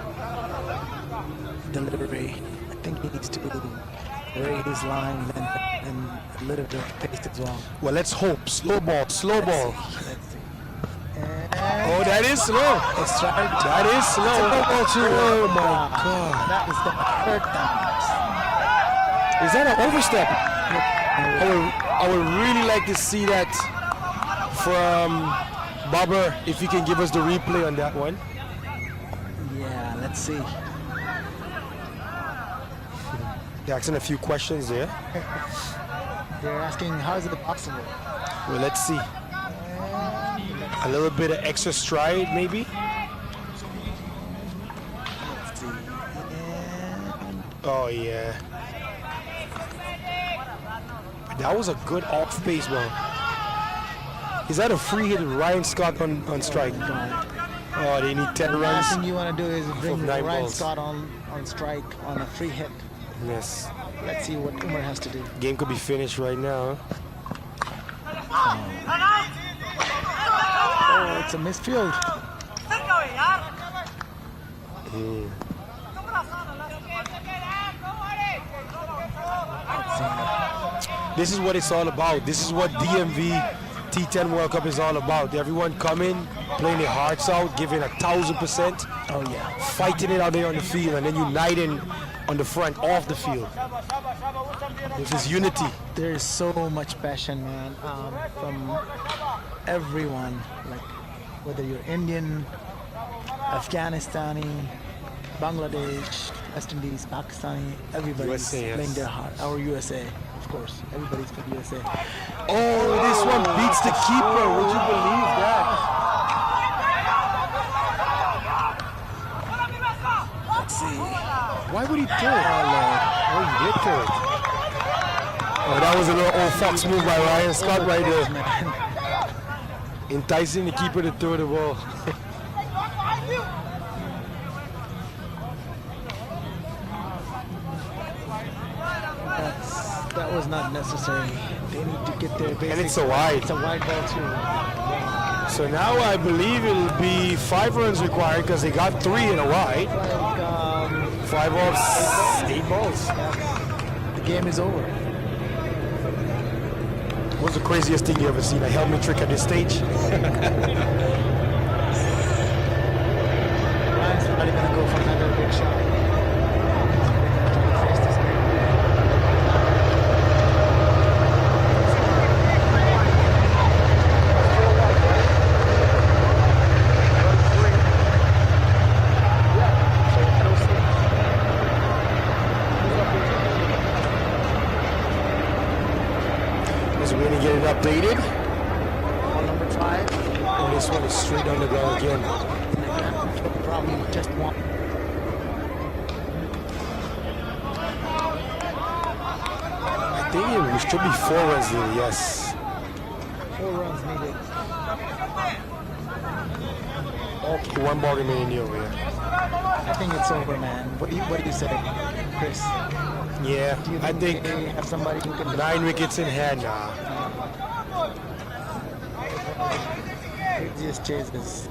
delivery. I think he needs to vary his line and a little bit of pace as well. Well, let's hope. Slow ball, slow ball. Let's see. Oh, that is slow. It's right. That is slow. Oh my God. That is the third time. Is that an overstep? I would really like to see that from Bobber, if you can give us the replay on that one. Yeah, let's see. They're asking a few questions there. They're asking, how is it possible? Well, let's see. A little bit of extra stride, maybe. Let's see. Oh, yeah. That was a good off-base ball. Is that a free hit with Ryan Scott on strike? Oh, they need 10 The runs. last thing you want to do is bring 9 Ryan balls. Scott on strike on a free hit. Yes. Let's see what Umar has to do. Game could be finished right now. Oh, it's a misfield. This is what it's all about. This is what DMV T10 World Cup is all about. Everyone coming, playing their hearts out, giving 1,000%. Oh yeah. Fighting it out there on the field and then uniting on the front, off the field. This is unity. There is so much passion, man, from everyone. Like whether you're Indian, Afghanistani, Bangladesh, West Indies, Pakistani, everybody's USA, yes. playing their heart. Our USA, of course. Everybody's for USA. Oh, this one beats the keeper. Would you believe that? Let's see. Why would he throw it? Oh, he did throw it. Oh, that was a little old fox move by Ryan Scott right there. Enticing the keeper to throw the ball. That was not necessary. They need to get their basic. And it's a wide. It's a wide ball too. So now I believe it'll be 5 runs required because they got 3 in a wide. Like 5 off 8 balls. the game is over. What's the craziest thing you ever seen? A helmet trick at this stage? Ryan's probably gonna go for another big shot. Get it updated. Ball number 5. Oh, this one is straight on the ground again. Probably just one. I think it should be 4 runs needed, yes. 4 runs needed. Okay, 1 ball remaining in the over here. I think it's over, man. What do you say, Chris? Yeah, Do you I think they have somebody who can 9 wickets in hand now. just chases?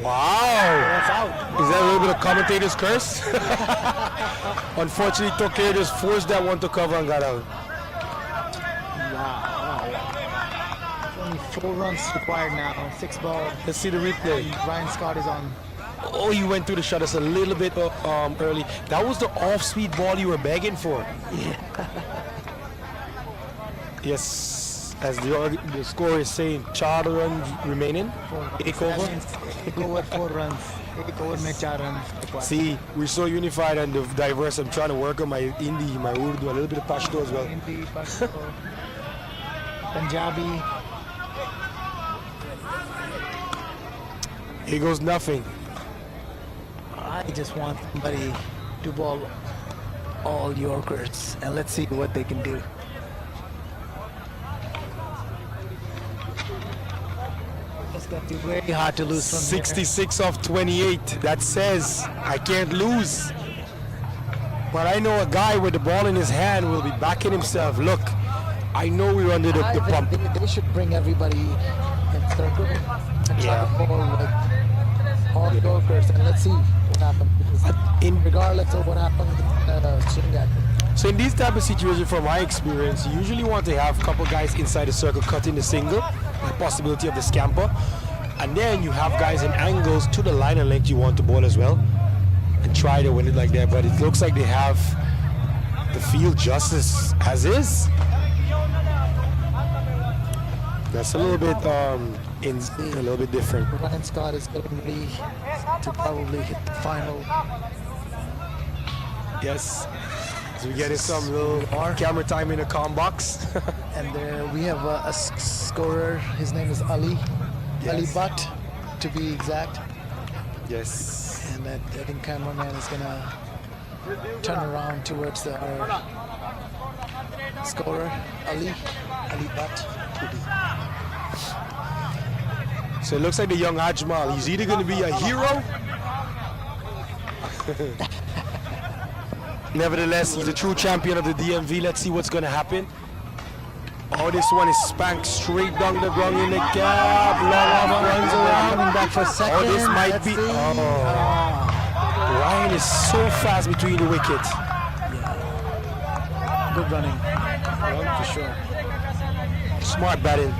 Wow! That's out. Is that a little bit of commentator's curse? Unfortunately, Tokyo just forced that one to cover and got out. Wow. Only 4 runs required now. 6 balls. Let's see the replay. Ryan Scott is on. Oh, you went through the shot. That's a little bit early. That was the off-speed ball you were begging for. Yeah. Yes, as the score is saying, 4 runs remaining. 8 over. 8 over 4 runs. 8 over में 4 runs required. See, we're so unified and diverse. I'm trying to work on my Hindi, my Urdu, a little bit of Pashto as well. Hindi, Pashto, Punjabi. Here goes nothing. I just want somebody to bowl all Yorkers, and let's see what they can do. going to be very hard to lose from 66 off 28. That says I can't lose. But I know a guy with the ball in his hand will be backing himself. Look, I know we're under the pump. They should bring everybody in circle and try to ball with all Yorkers, and let's see what happens. Regardless of what happens, so in these type of situations, from my experience, you usually want to have a couple guys inside the circle cutting the single, the possibility of the scamper, and then you have guys in angles to the line and length you want to ball as well, and try to win it like that. But it looks like they have the field just as is. That's a little bit a little bit different. Ryan Scott is getting ready to probably hit the final. Yes. So we're getting some little camera time in the comm box. And there we have a scorer. His name is Ali. Yes. Ali Butt, to be exact. Yes. And I think cameraman is going to turn around towards our scorer, Ali Butt. So it looks like the young Ajmal, he's either going to be a hero. Nevertheless, he's a true champion of the DMV. Let's see what's going to happen. Oh, this one is spanked straight down the ground in the gap. Long off, runs around. Coming back for a second. Oh, this might be. Ryan is so fast between the wickets. Good running. For sure. Smart batting.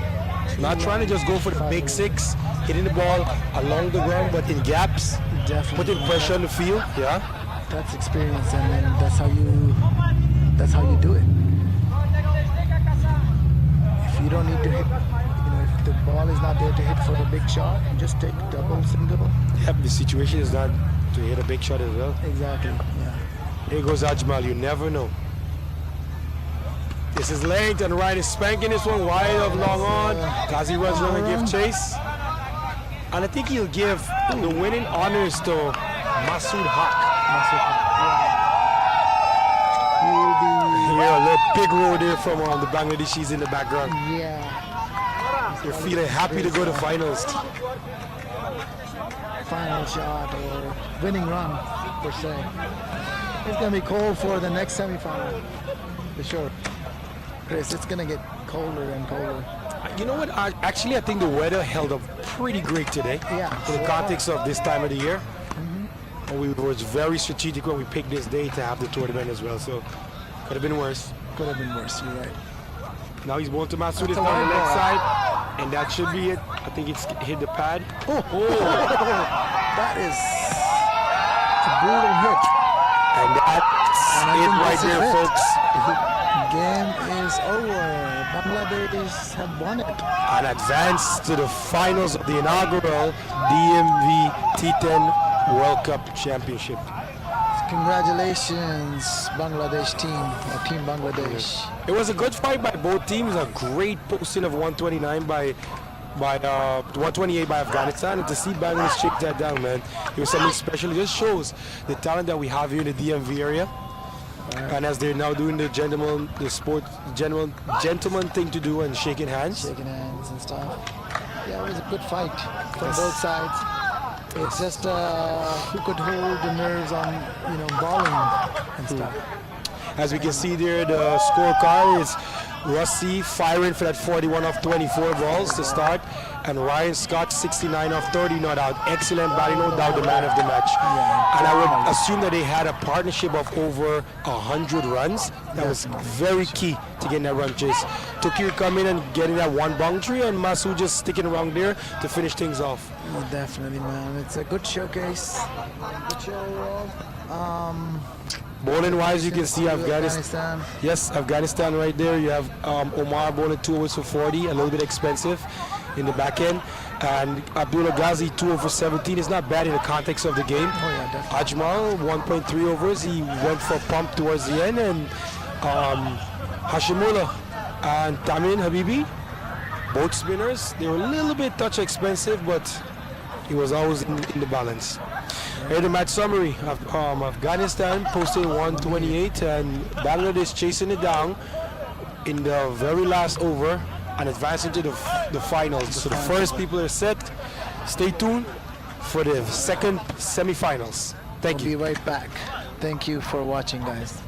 Not trying to just go for the big six, hitting the ball along the ground, but in gaps, definitely putting pressure on the field. Yeah. That's experience, and then that's how you do it. If you don't need to hit, if the ball is not there to hit for a big shot, just take double, single. Yep, the situation is not to hit a big shot as well. Exactly. Yeah. Here goes Ajmal. You never know. This is length, and Ryan is spanking this one wide of long on. Ghazi runs around and gives chase. And I think he'll give the winning honors to Masood Haq. Here, a little big row there from the Bangladeshis in the background. Yeah. They're feeling happy to go to finals. Final shot or winning run, per se. It's going to be cold for the next semifinal, for sure. Chris, it's going to get colder and colder. You know what? Actually, I think the weather held up pretty great today. Yeah. In the context of this time of the year. And we were very strategic when we picked this day to have the tournament as well. So, could have been worse. Could have been worse, you're right. Now he's going to Masood. It's down the left side. And that should be it. I think it's hit the pad. That is a brutal hit. And that's it right there, folks. Game is over. Bangladesh have won it. And advance to the finals of the inaugural DMV T10 World Cup Championship. Congratulations, Bangladesh team, or Team Bangladesh. It was a good fight by both teams. A great posting of 129 by 128 by Afghanistan, and to see Bangladesh shake that down, man, it was something special. It just shows the talent that we have here in the DMV area. And as they're now doing the gentleman thing to do and shaking hands. Shaking hands and stuff. Yeah, it was a good fight from both sides. It's just who could hold the nerves on, bowling and stuff. As we can see there, the scorecard is Rusty firing for that 41 off 24 balls to start, and Ryan Scott 69 off 30 not out. Excellent batting, no doubt the man of the match. And I would assume that they had a partnership of over 100 runs. That was very key to getting that run chase. Tukir coming in and getting that one boundary, and Masood just sticking around there to finish things off. Definitely, man. It's a good showcase. Good show overall. Bowling wise, you can see Afghanistan. Yes, Afghanistan right there. You have Omar bowling 2 overs for 40, a little bit expensive in the back end. And Abdullah Ghazi 2 over 17 is not bad in the context of the game. Oh, yeah, definitely. Ajmal 1.3 overs. He went for a pump towards the end. And Hashimullah and Tamin Habibi, both spinners. They were a little bit touch expensive, but it was always in the balance. Here the match summary of Afghanistan posted 128 and Bangladesh chasing it down in the very last over and advancing to the finals. So the first people are set. Stay tuned for the second semifinals. Thank you. We'll be right back. Thank you for watching, guys.